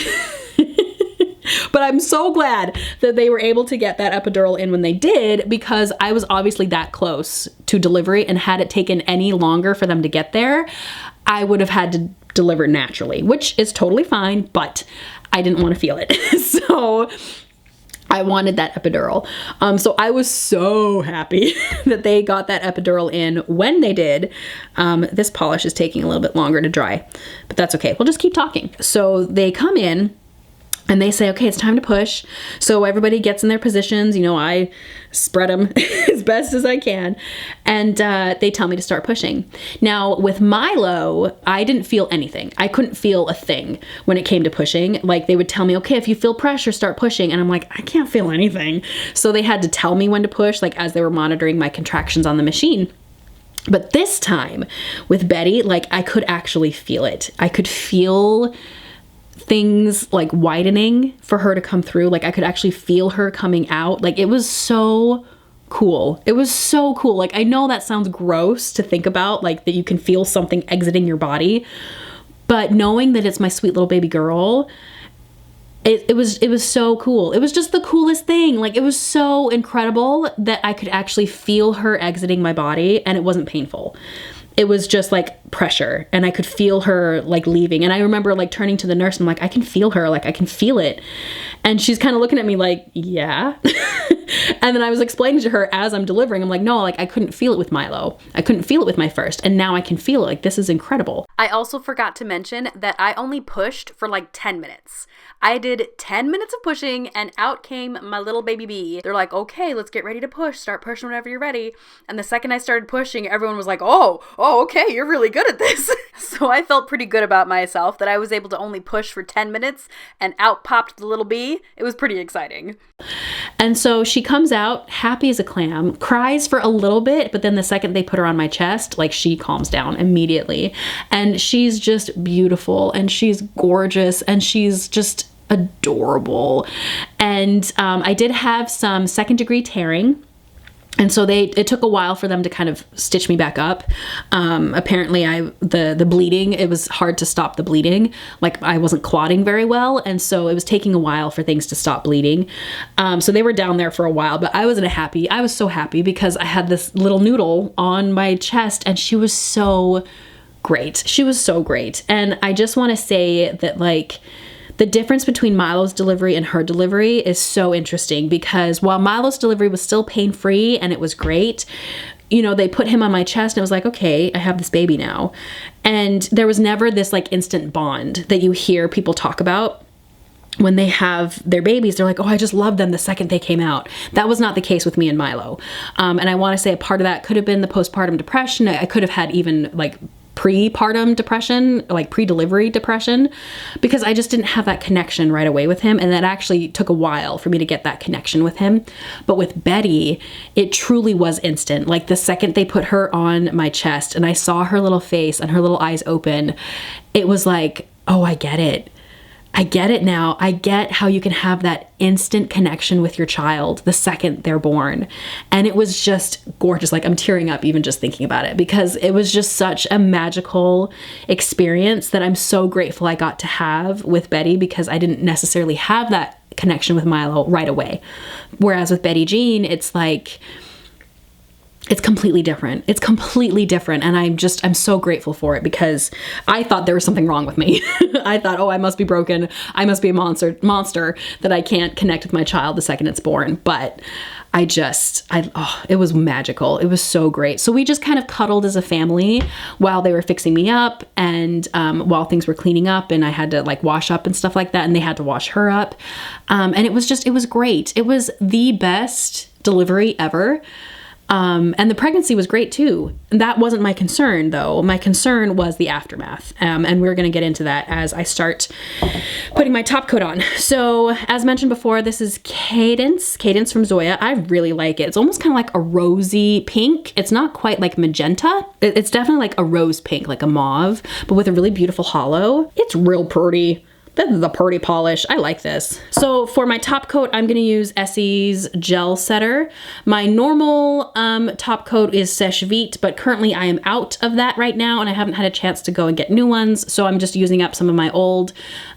But I'm so glad that they were able to get that epidural in when they did, because I was obviously that close to delivery, and had it taken any longer for them to get there, I would have had to deliver naturally, which is totally fine, but I didn't want to feel it. So I wanted that epidural. So I was so happy that they got that epidural in when they did. This polish is taking a little bit longer to dry, but that's okay. We'll just keep talking. So they come in and they say, okay, it's time to push. So everybody gets in their positions. You know, I spread them as best as I can. And they tell me to start pushing. Now, with Milo, I didn't feel anything. I couldn't feel a thing when it came to pushing. Like they would tell me, okay, if you feel pressure, start pushing. And I'm like, I can't feel anything. So they had to tell me when to push, like as they were monitoring my contractions on the machine. But this time with Betty, like I could actually feel it. I could feel things like widening for her to come through. Like I could actually feel her coming out. Like it was so cool. It was so cool. Like I know that sounds gross to think about, like that you can feel something exiting your body, but knowing that it's my sweet little baby girl, it was so cool. It was just the coolest thing. Like it was so incredible that I could actually feel her exiting my body, and it wasn't painful. It was just like pressure, and I could feel her like leaving. And I remember like turning to the nurse and I'm like, I can feel her, like I can feel it. And she's kind of looking at me like, yeah. And then I was explaining to her as I'm delivering, I'm like, no, like I couldn't feel it with Milo. I couldn't feel it with my first. And now I can feel it. Like this is incredible. I also forgot to mention that I only pushed for like 10 minutes. I did 10 minutes of pushing and out came my little baby bee. They're like, okay, let's get ready to push. Start pushing whenever you're ready. And the second I started pushing, everyone was like, oh, okay, you're really good at this. So I felt pretty good about myself that I was able to only push for 10 minutes and out popped the little bee. It was pretty exciting. And so she comes out happy as a clam, cries for a little bit, but then the second they put her on my chest, like she calms down immediately. And she's just beautiful, and she's gorgeous, and she's just adorable. And I did have some second-degree tearing. And so it took a while for them to kind of stitch me back up. Apparently the bleeding, it was hard to stop the bleeding. Like I wasn't clotting very well. And so it was taking a while for things to stop bleeding. So they were down there for a while, but I was so happy because I had this little noodle on my chest, and she was so great. She was so great. And I just want to say that like, the difference between Milo's delivery and her delivery is so interesting, because while Milo's delivery was still pain-free and it was great, you know, they put him on my chest and it was like, okay, I have this baby now. And there was never this like instant bond that you hear people talk about when they have their babies. They're like, oh, I just love them the second they came out. That was not the case with me and Milo. And I want to say a part of that could have been the postpartum depression. I could have had even like pre-partum depression, like pre-delivery depression, because I just didn't have that connection right away with him. And that actually took a while for me to get that connection with him. But with Betty, it truly was instant. Like the second they put her on my chest and I saw her little face and her little eyes open, it was like, oh, I get it. I get it now. I get how you can have that instant connection with your child the second they're born. And it was just gorgeous. Like I'm tearing up even just thinking about it, because it was just such a magical experience that I'm so grateful I got to have with Betty, because I didn't necessarily have that connection with Milo right away. Whereas with Betty Jean, it's like, it's completely different. It's completely different. And I'm so grateful for it, because I thought there was something wrong with me. I thought, oh, I must be broken. I must be a monster that I can't connect with my child the second it's born. But it was magical. It was so great. So we just kind of cuddled as a family while they were fixing me up, and while things were cleaning up, and I had to like wash up and stuff like that. And they had to wash her up. And it was great. It was the best delivery ever. And the pregnancy was great too. That wasn't my concern though. My concern was the aftermath. And we're going to get into that as I start putting my top coat on. So as mentioned before, this is Cadence from Zoya. I really like it. It's almost kind of like a rosy pink. It's not quite like magenta. It's definitely like a rose pink, like a mauve, but with a really beautiful hollow. It's real pretty. This is a pretty polish. I like this. So for my top coat, I'm gonna use Essie's Gel Setter. My normal top coat is Seche Vite, but currently I am out of that right now and I haven't had a chance to go and get new ones. So I'm just using up some of my old,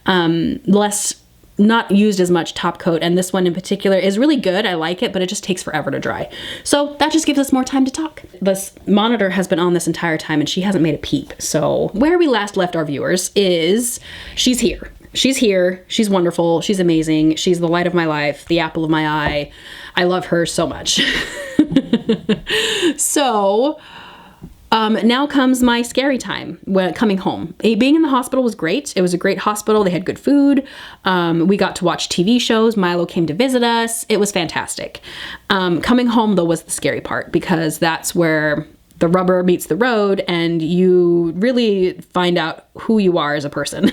not used as much top coat. And this one in particular is really good. I like it, but it just takes forever to dry. So that just gives us more time to talk. This monitor has been on this entire time and she hasn't made a peep. So where we last left our viewers is she's here. She's here. She's wonderful. She's amazing. She's the light of my life, the apple of my eye. I love her so much. So now comes my scary time when coming home. Being in the hospital was great. It was a great hospital. They had good food. We got to watch TV shows. Milo came to visit us. It was fantastic. Coming home though was the scary part because that's where the rubber meets the road and you really find out who you are as a person.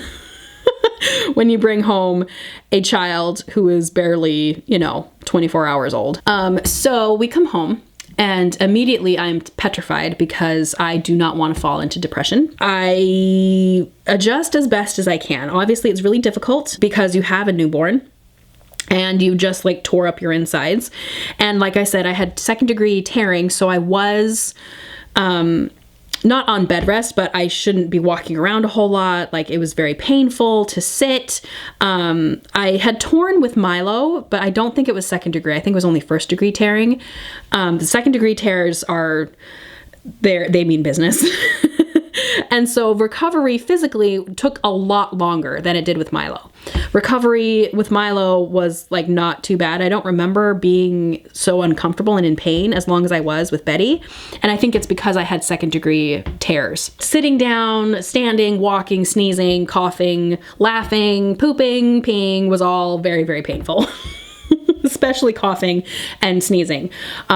When you bring home a child who is barely, 24 hours old. So we come home and immediately I'm petrified because I do not want to fall into depression. I adjust as best as I can. Obviously it's really difficult because you have a newborn and you just like tore up your insides. And like I said, I had 2nd-degree tearing, so I was, not on bed rest, but I shouldn't be walking around a whole lot. Like it was very painful to sit. I had torn with Milo, but I don't think it was 2nd-degree. I think it was only 1st-degree tearing. The 2nd-degree tears they mean business. And so recovery physically took a lot longer than it did with Milo. Recovery with Milo was like not too bad. I don't remember being so uncomfortable and in pain as long as I was with Betty. And I think it's because I had 2nd-degree tears. Sitting down, standing, walking, sneezing, coughing, laughing, pooping, peeing was all very, very painful. Especially coughing and sneezing.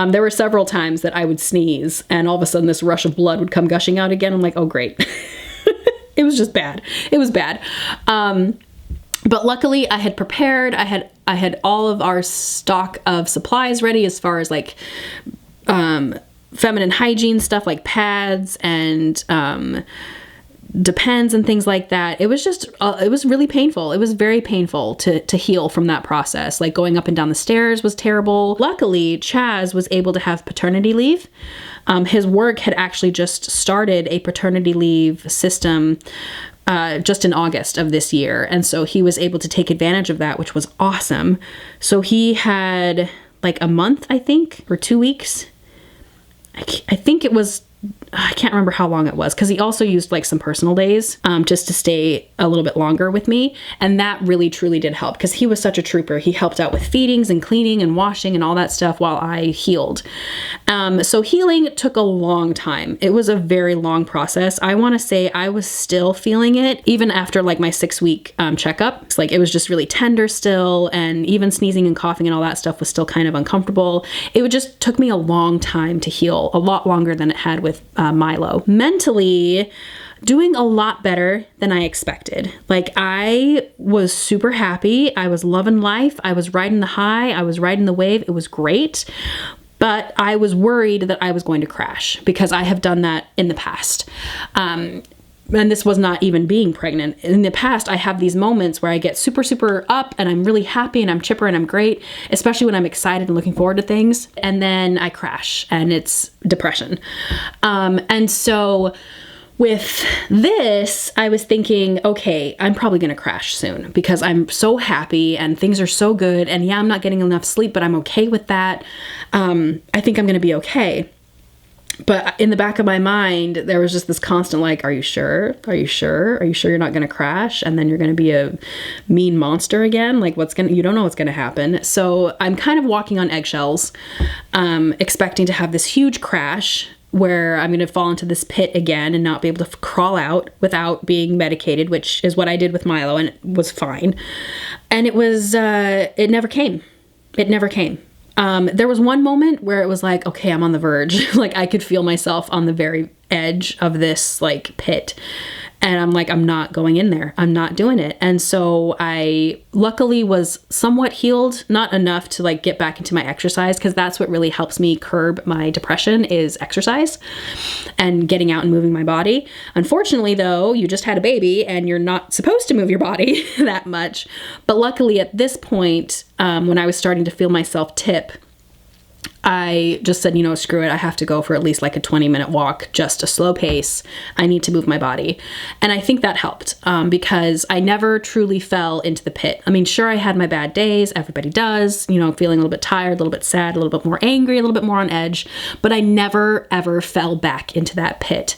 There were several times that I would sneeze and all of a sudden this rush of blood would come gushing out again. I'm like, oh great. It was just bad. It was bad. But luckily I had prepared. I had all of our stock of supplies ready as far as like feminine hygiene stuff like pads and Depends and things like that. It was just, it was really painful. It was very painful to heal from that process. Like going up and down the stairs was terrible. Luckily, Chaz was able to have paternity leave. His work had actually just started a paternity leave system just in August of this year. And so he was able to take advantage of that, which was awesome. So he had like a month, I think, or 2 weeks. I think it was, I can't remember how long it was because he also used like some personal days just to stay a little bit longer with me. And that really truly did help because he was such a trooper. He helped out with feedings and cleaning and washing and all that stuff while I healed. So healing took a long time. It was a very long process. I want to say I was still feeling it even after like my 6-week checkup. It's like it was just really tender still, and even sneezing and coughing and all that stuff was still kind of uncomfortable. It just took me a long time to heal, a lot longer than it had with Milo. Mentally, doing a lot better than I expected. Like I was super happy. I was loving life. I was riding the high. I was riding the wave. It was great. But I was worried that I was going to crash because I have done that in the past. And this was not even being pregnant. In the past, I have these moments where I get super, super up and I'm really happy and I'm chipper and I'm great, especially when I'm excited and looking forward to things. And then I crash and it's depression. And so with this, I was thinking, okay, I'm probably going to crash soon because I'm so happy and things are so good. And yeah, I'm not getting enough sleep, but I'm okay with that. I think I'm going to be okay. But in the back of my mind, there was just this constant like, are you sure? Are you sure? Are you sure you're not going to crash? And then you're going to be a mean monster again? Like you don't know what's going to happen. So I'm kind of walking on eggshells, expecting to have this huge crash where I'm going to fall into this pit again and not be able to crawl out without being medicated, which is what I did with Milo, and it was fine. And it was, it never came. It never came. There was one moment where it was like, okay, I'm on the verge. Like I could feel myself on the very edge of this like pit. And I'm like, I'm not going in there. I'm not doing it. And so I luckily was somewhat healed, not enough to like get back into my exercise, because that's what really helps me curb my depression is exercise and getting out and moving my body. Unfortunately, though, you just had a baby and you're not supposed to move your body that much. But luckily at this point, when I was starting to feel myself tip, I just said, screw it. I have to go for at least like a 20-minute walk, just a slow pace. I need to move my body. And I think that helped because I never truly fell into the pit. I mean, sure, I had my bad days. Everybody does, feeling a little bit tired, a little bit sad, a little bit more angry, a little bit more on edge. But I never, ever fell back into that pit,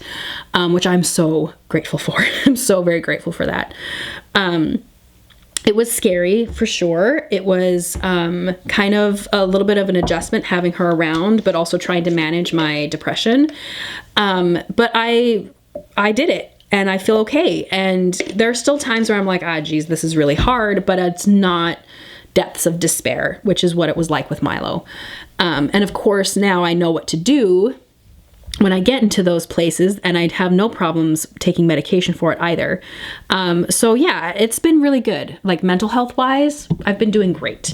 which I'm so grateful for. I'm so very grateful for that. It was scary for sure. It was kind of a little bit of an adjustment having her around, but also trying to manage my depression. But I did it and I feel okay. And there are still times where I'm like, geez, this is really hard, but it's not depths of despair, which is what it was like with Milo. And of course, now I know what to do when I get into those places, and I'd have no problems taking medication for it either. So yeah, it's been really good. Like mental health wise, I've been doing great.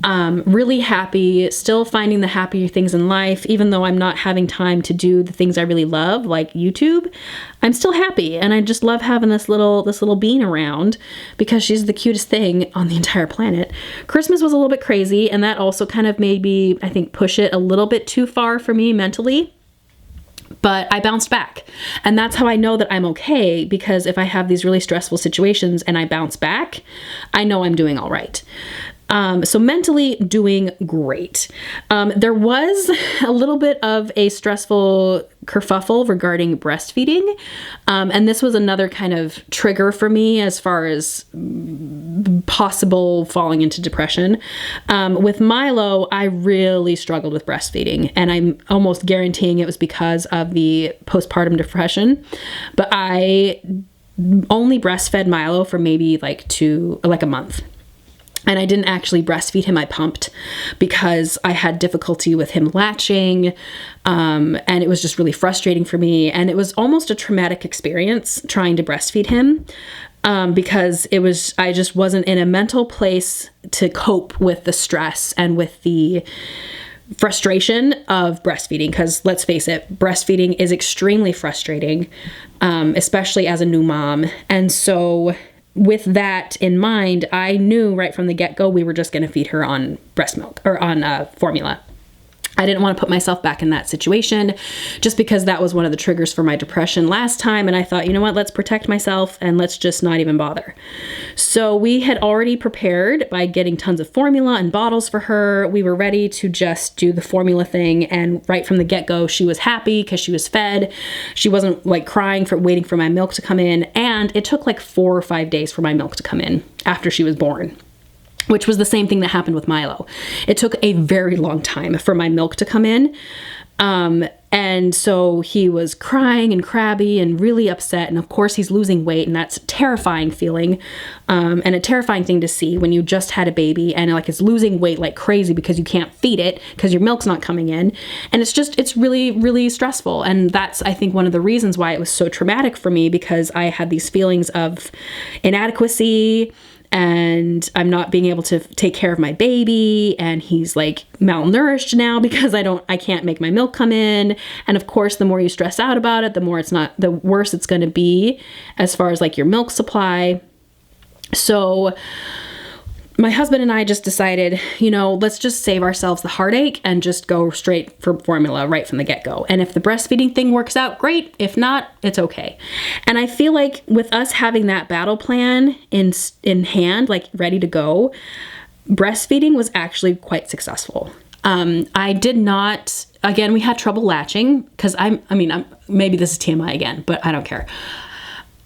Really happy, still finding the happier things in life, even though I'm not having time to do the things I really love, like YouTube. I'm still happy, and I just love having this little bean around because she's the cutest thing on the entire planet. Christmas was a little bit crazy, and that also kind of made me, I think, push it a little bit too far for me mentally. But I bounced back. And that's how I know that I'm okay, because if I have these really stressful situations and I bounce back, I know I'm doing all right. So mentally doing great. There was a little bit of a stressful kerfuffle regarding breastfeeding. And this was another kind of trigger for me as far as possible falling into depression. With Milo, I really struggled with breastfeeding, and I'm almost guaranteeing it was because of the postpartum depression. But I only breastfed Milo for maybe like a month. And I didn't actually breastfeed him. I pumped because I had difficulty with him latching. And it was just really frustrating for me. And it was almost a traumatic experience trying to breastfeed him. Because I just wasn't in a mental place to cope with the stress and with the frustration of breastfeeding. Because let's face it, breastfeeding is extremely frustrating, especially as a new mom. And so with that in mind, I knew right from the get-go we were just going to feed her on breast milk or on formula. I didn't want to put myself back in that situation just because that was one of the triggers for my depression last time. And I thought, you know what, let's protect myself and let's just not even bother. So we had already prepared by getting tons of formula and bottles for her. We were ready to just do the formula thing. And right from the get-go, she was happy because she was fed. She wasn't like crying for waiting for my milk to come in. And it took like 4 or 5 days for my milk to come in after she was born, which was the same thing that happened with Milo. It took a very long time for my milk to come in. And so he was crying and crabby and really upset. And of course he's losing weight, and that's a terrifying feeling, and a terrifying thing to see when you just had a baby and like it's losing weight like crazy because you can't feed it because your milk's not coming in. And it's really, really stressful. And that's, I think, one of the reasons why it was so traumatic for me, because I had these feelings of inadequacy, and I'm not being able to take care of my baby, and he's like malnourished now because I can't make my milk come in. And of course, the more you stress out about it, the worse it's going to be as far as like your milk supply. So my husband and I just decided, let's just save ourselves the heartache and just go straight for formula right from the get-go. And if the breastfeeding thing works out, great. If not, it's okay. And I feel like with us having that battle plan in hand, like ready to go, breastfeeding was actually quite successful. I did not, again, we had trouble latching because maybe this is TMI again, but I don't care.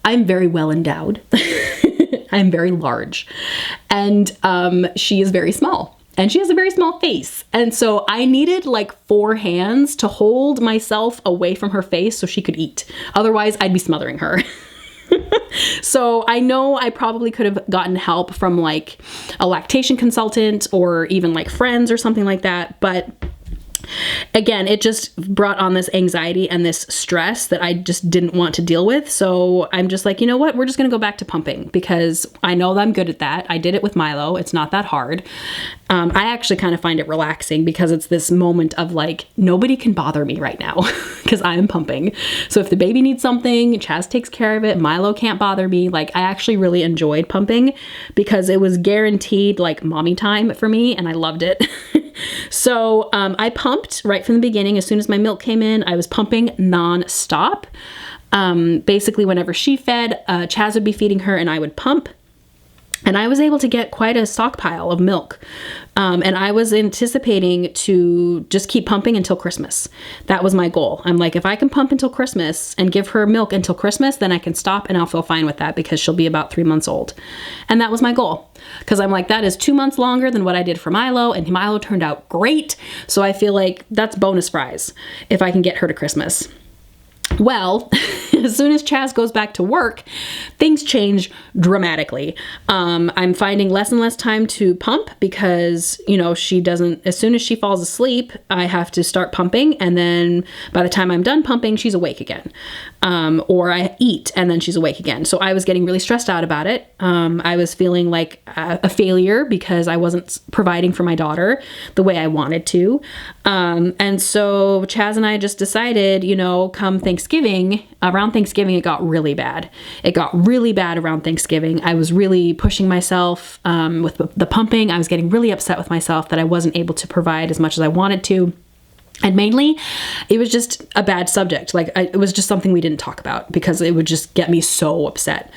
I'm very well endowed. I'm very large, and she is very small, and she has a very small face. And so I needed like 4 hands to hold myself away from her face so she could eat. Otherwise I'd be smothering her. So I know I probably could have gotten help from like a lactation consultant or even like friends or something like that. But again, it just brought on this anxiety and this stress that I just didn't want to deal with. So I'm just like, you know what? We're just going to go back to pumping because I know that I'm good at that. I did it with Milo. It's not that hard. I actually kind of find it relaxing because it's this moment of like, nobody can bother me right now because I am pumping. So if the baby needs something, Chaz takes care of it. Milo can't bother me. Like, I actually really enjoyed pumping because it was guaranteed like mommy time for me and I loved it. So I pumped right from the beginning. As soon as my milk came in, I was pumping non-stop. Basically, whenever she fed, Chaz would be feeding her and I would pump. And I was able to get quite a stockpile of milk. And I was anticipating to just keep pumping until Christmas. That was my goal. I'm like, if I can pump until Christmas and give her milk until Christmas, then I can stop and I'll feel fine with that because she'll be about 3 months old. And that was my goal. Because I'm like, that is 2 months longer than what I did for Milo, and Milo turned out great. So I feel like that's bonus fries if I can get her to Christmas. Well, as soon as Chaz goes back to work, things change dramatically. I'm finding less and less time to pump because, you know, she doesn't, as soon as she falls asleep, I have to start pumping. And then by the time I'm done pumping, she's awake again. Or I eat and then she's awake again. So I was getting really stressed out about it. I was feeling like a failure because I wasn't providing for my daughter the way I wanted to. And so Chaz and I just decided, you know, come around Thanksgiving, it got really bad. It got really bad around Thanksgiving. I was really pushing myself with the pumping. I was getting really upset with myself that I wasn't able to provide as much as I wanted to. And mainly, it was just a bad subject. Like, it was just something we didn't talk about because it would just get me so upset.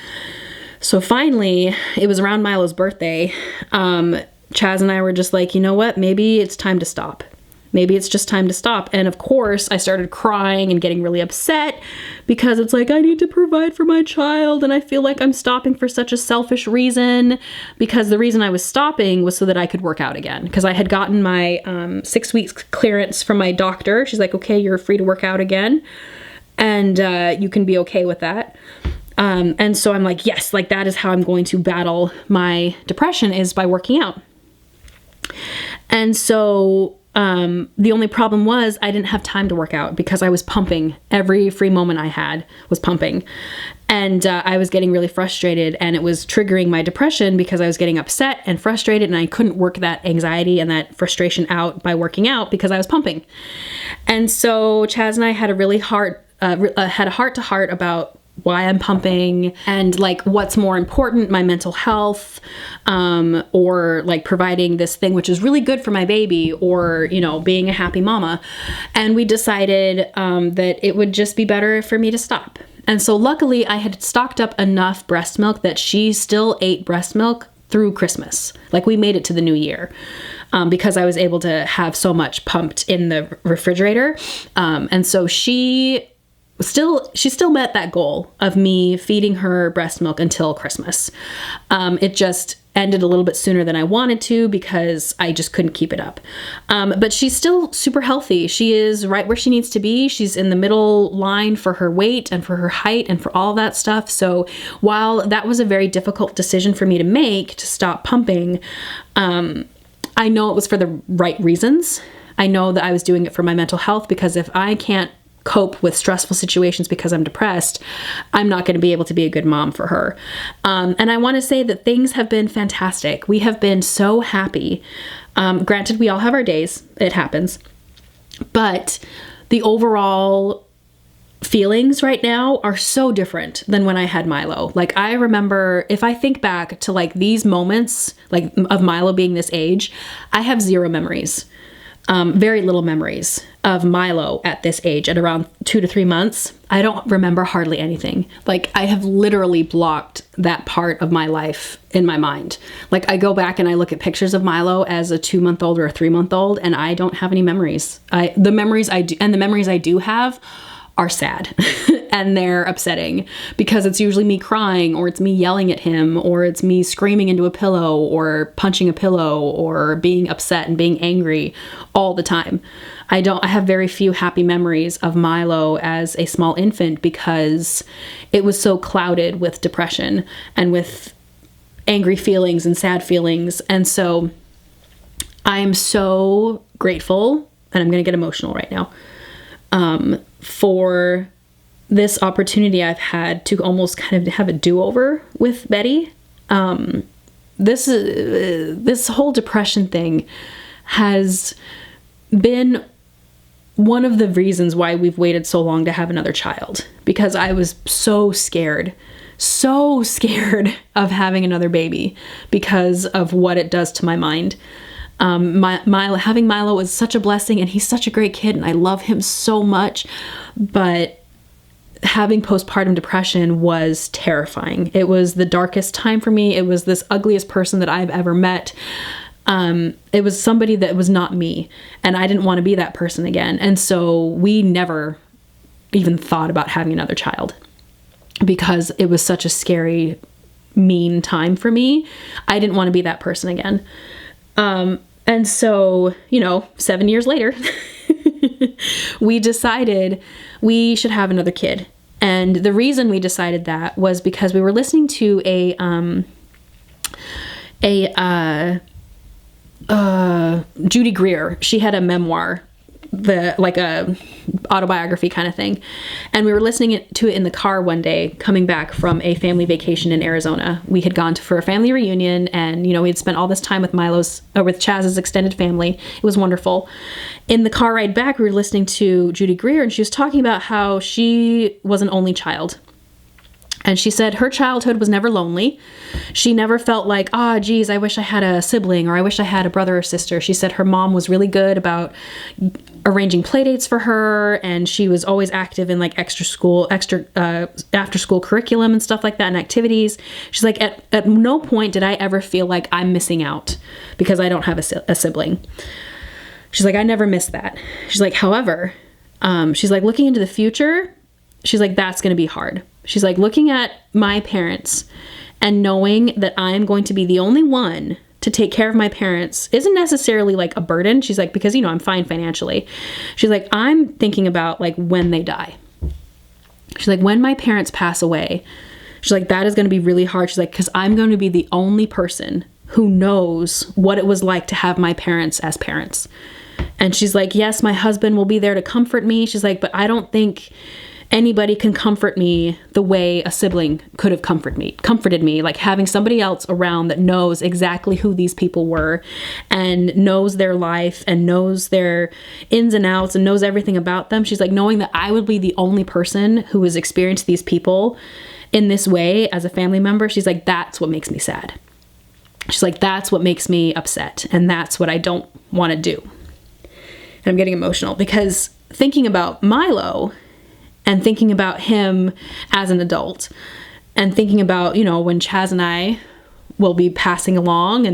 So finally, it was around Milo's birthday. Chaz and I were just like, you know what? Maybe it's time to stop. Maybe it's just time to stop. And of course, I started crying and getting really upset because it's like, I need to provide for my child. And I feel like I'm stopping for such a selfish reason because the reason I was stopping was so that I could work out again. Because I had gotten my 6 weeks clearance from my doctor. She's like, okay, you're free to work out again. And you can be okay with that. And so I'm like, yes, like that is how I'm going to battle my depression is by working out. And so the only problem was I didn't have time to work out because I was pumping. Every free moment I had was pumping. And I was getting really frustrated and it was triggering my depression because I was getting upset and frustrated and I couldn't work that anxiety and that frustration out by working out because I was pumping. And so Chaz and I had a heart-to-heart about why I'm pumping and like what's more important, my mental health, or like providing this thing which is really good for my baby, or, you know, being a happy mama. And we decided that it would just be better for me to stop. And so luckily I had stocked up enough breast milk that she still ate breast milk through Christmas. Like we made it to the new year. Because I was able to have so much pumped in the refrigerator. And so she still met that goal of me feeding her breast milk until Christmas. It just ended a little bit sooner than I wanted to because I just couldn't keep it up. But she's still super healthy. She is right where she needs to be. She's in the middle line for her weight and for her height and for all that stuff. So while that was a very difficult decision for me to make to stop pumping, I know it was for the right reasons. I know that I was doing it for my mental health because if I can't cope with stressful situations because I'm depressed, I'm not going to be able to be a good mom for her. And I want to say that things have been fantastic. We have been so happy. Granted, we all have our days. It happens. But the overall feelings right now are so different than when I had Milo. Like I remember, if I think back to like these moments, like of Milo being this age, I have zero memories. Very little memories of Milo at this age, at around 2 to 3 months. I don't remember hardly anything. Like I have literally blocked that part of my life in my mind. Like I go back and I look at pictures of Milo as a 2-month-old or a 3-month-old and I don't have any memories. The memories I do have are sad and they're upsetting, because it's usually me crying, or it's me yelling at him, or it's me screaming into a pillow or punching a pillow or being upset and being angry all the time. I have very few happy memories of Milo as a small infant, because it was so clouded with depression and with angry feelings and sad feelings. And so I am so grateful, and I'm going to get emotional right now, for this opportunity I've had to almost kind of have a do-over with Betty. This whole depression thing has been one of the reasons why we've waited so long to have another child, because I was so scared of having another baby because of what it does to my mind. Having Milo was such a blessing, and he's such a great kid, and I love him so much, but having postpartum depression was terrifying. It was the darkest time for me. It was this ugliest person that I've ever met. It was somebody that was not me, and I didn't want to be that person again. And so we never even thought about having another child, because it was such a scary, mean time for me. I didn't want to be that person again. And so, 7 years later, we decided we should have another kid. And the reason we decided that was because we were listening to Judy Greer. She had a memoir, like a autobiography kind of thing. And we were listening to it in the car one day, coming back from a family vacation in Arizona. We had gone for a family reunion, and, we had spent all this time with with Chaz's extended family. It was wonderful. In the car ride back, we were listening to Judy Greer, and she was talking about how she was an only child. And she said her childhood was never lonely. She never felt like, geez, I wish I had a sibling, or I wish I had a brother or sister. She said her mom was really good about arranging play dates for her, and she was always active in like after school curriculum and stuff like that, and activities. She's like, at no point did I ever feel like I'm missing out because I don't have a sibling. She's like, I never missed that. She's like, however, she's like, looking into the future, she's like, that's going to be hard. She's like, looking at my parents and knowing that I'm going to be the only one to take care of my parents isn't necessarily like a burden. She's like, because, I'm fine financially. She's like, I'm thinking about like when they die. She's like, when my parents pass away, she's like, that is going to be really hard. She's like, because I'm going to be the only person who knows what it was like to have my parents as parents. And she's like, yes, my husband will be there to comfort me. She's like, but I don't think anybody can comfort me the way a sibling could have comforted me, like having somebody else around that knows exactly who these people were and knows their life and knows their ins and outs and knows everything about them. She's like, knowing that I would be the only person who has experienced these people in this way as a family member, she's like, that's what makes me sad. She's like, that's what makes me upset, and that's what I don't want to do. And I'm getting emotional because thinking about Milo and thinking about him as an adult, and thinking about, when Chaz and I will be passing along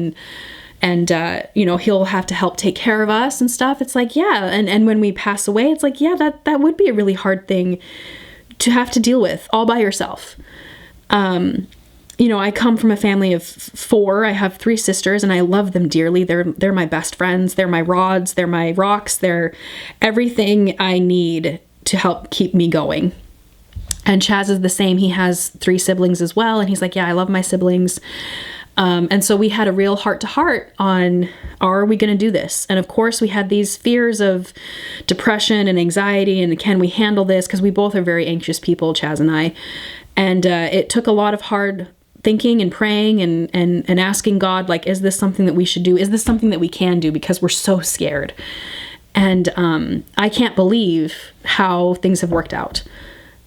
and he'll have to help take care of us and stuff. It's like, yeah. And when we pass away, it's like, yeah, that would be a really hard thing to have to deal with all by yourself. I come from a family of 4. I have 3 sisters, and I love them dearly. They're my best friends. They're my rods. They're my rocks. They're everything I need to help keep me going. And Chaz is the same. He has 3 siblings as well. And he's like, yeah, I love my siblings. And so we had a real heart-to-heart on, are we going to do this? And of course we had these fears of depression and anxiety, and can we handle this? Because we both are very anxious people, Chaz and I. And it took a lot of hard thinking and praying and asking God, like, is this something that we should do? Is this something that we can do? Because we're so scared. And I can't believe how things have worked out.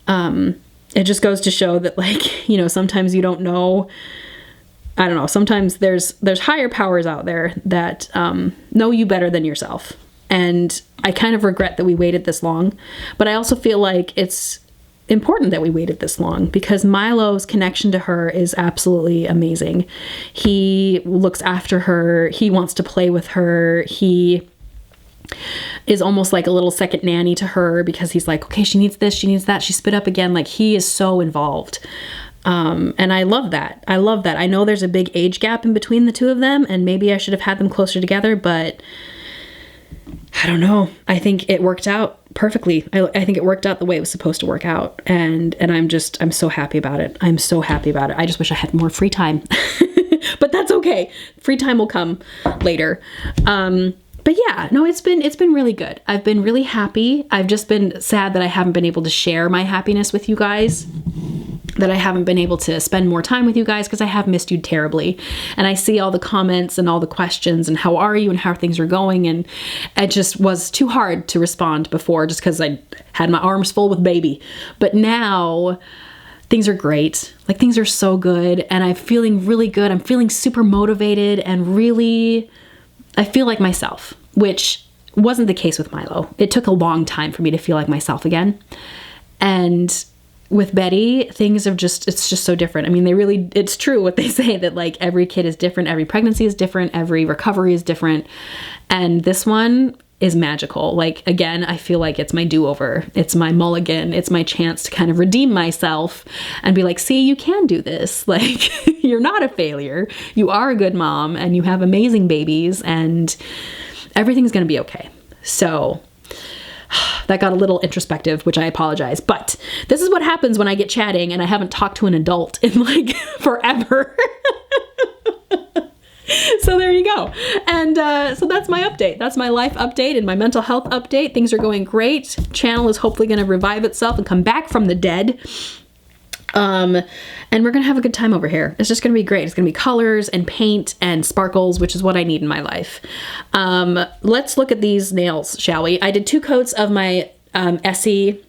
It just goes to show that, like, sometimes you don't know. I don't know. Sometimes there's higher powers out there that know you better than yourself. And I kind of regret that we waited this long. But I also feel like it's important that we waited this long, because Milo's connection to her is absolutely amazing. He looks after her. He wants to play with her. He is almost like a little second nanny to her, because he's like, okay, she needs this, she needs that, she spit up again. Like, he is so involved. And I love that. I love that. I know there's a big age gap in between the two of them, and maybe I should have had them closer together, but I don't know. I think it worked out perfectly. I think it worked out the way it was supposed to work out. And I'm so happy about it. I'm so happy about it. I just wish I had more free time, but that's okay. Free time will come later. But yeah, no, it's been really good. I've been really happy. I've just been sad that I haven't been able to share my happiness with you guys, that I haven't been able to spend more time with you guys, because I have missed you terribly. And I see all the comments and all the questions and how are you and how things are going. And it just was too hard to respond before, just because I had my arms full with baby. But now things are great. Like, things are so good, and I'm feeling really good. I'm feeling super motivated, and really, I feel like myself, which wasn't the case with Milo. It took a long time for me to feel like myself again. And with Betty, things have it's just so different. I mean, it's true what they say, that like every kid is different, every pregnancy is different, every recovery is different. And this one is magical. Like, again, I feel like it's my do-over. It's my mulligan. It's my chance to kind of redeem myself and be like, see, you can do this. Like, you're not a failure. You are a good mom, and you have amazing babies, and everything's going to be okay. So that got a little introspective, which I apologize, but this is what happens when I get chatting and I haven't talked to an adult in like forever. So there you go. And so that's my update. That's my life update and my mental health update. Things are going great. Channel is hopefully going to revive itself and come back from the dead. And we're going to have a good time over here. It's just going to be great. It's going to be colors and paint and sparkles, which is what I need in my life. Let's look at these nails, shall we? I did 2 coats of my Essie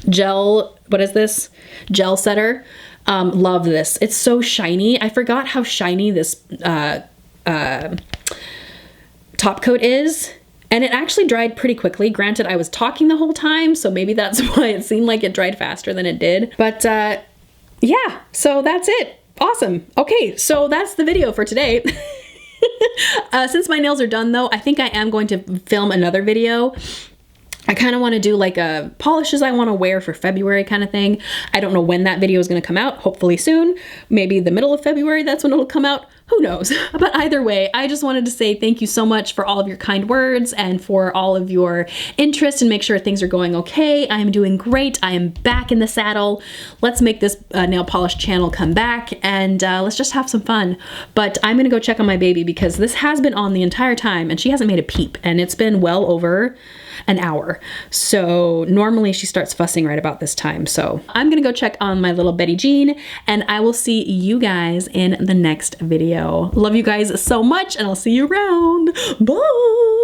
gel. What is this? Gel setter. Love this. It's so shiny. I forgot how shiny this top coat is. And it actually dried pretty quickly. Granted, I was talking the whole time, so maybe that's why it seemed like it dried faster than it did. But yeah, so that's it. Awesome. Okay, so that's the video for today. Since my nails are done though, I think I am going to film another video. I kind of want to do like a polishes I want to wear for February kind of thing. I don't know when that video is going to come out. Hopefully soon. Maybe the middle of February, that's when it'll come out. Who knows? But either way, I just wanted to say thank you so much for all of your kind words and for all of your interest and make sure things are going okay. I am doing great. I am back in the saddle. Let's make this nail polish channel come back, and let's just have some fun. But I'm going to go check on my baby because this has been on the entire time and she hasn't made a peep, and it's been well over an hour. So normally she starts fussing right about this time. So I'm gonna go check on my little Betty Jean, and I will see you guys in the next video. Love you guys so much, and I'll see you around. Bye.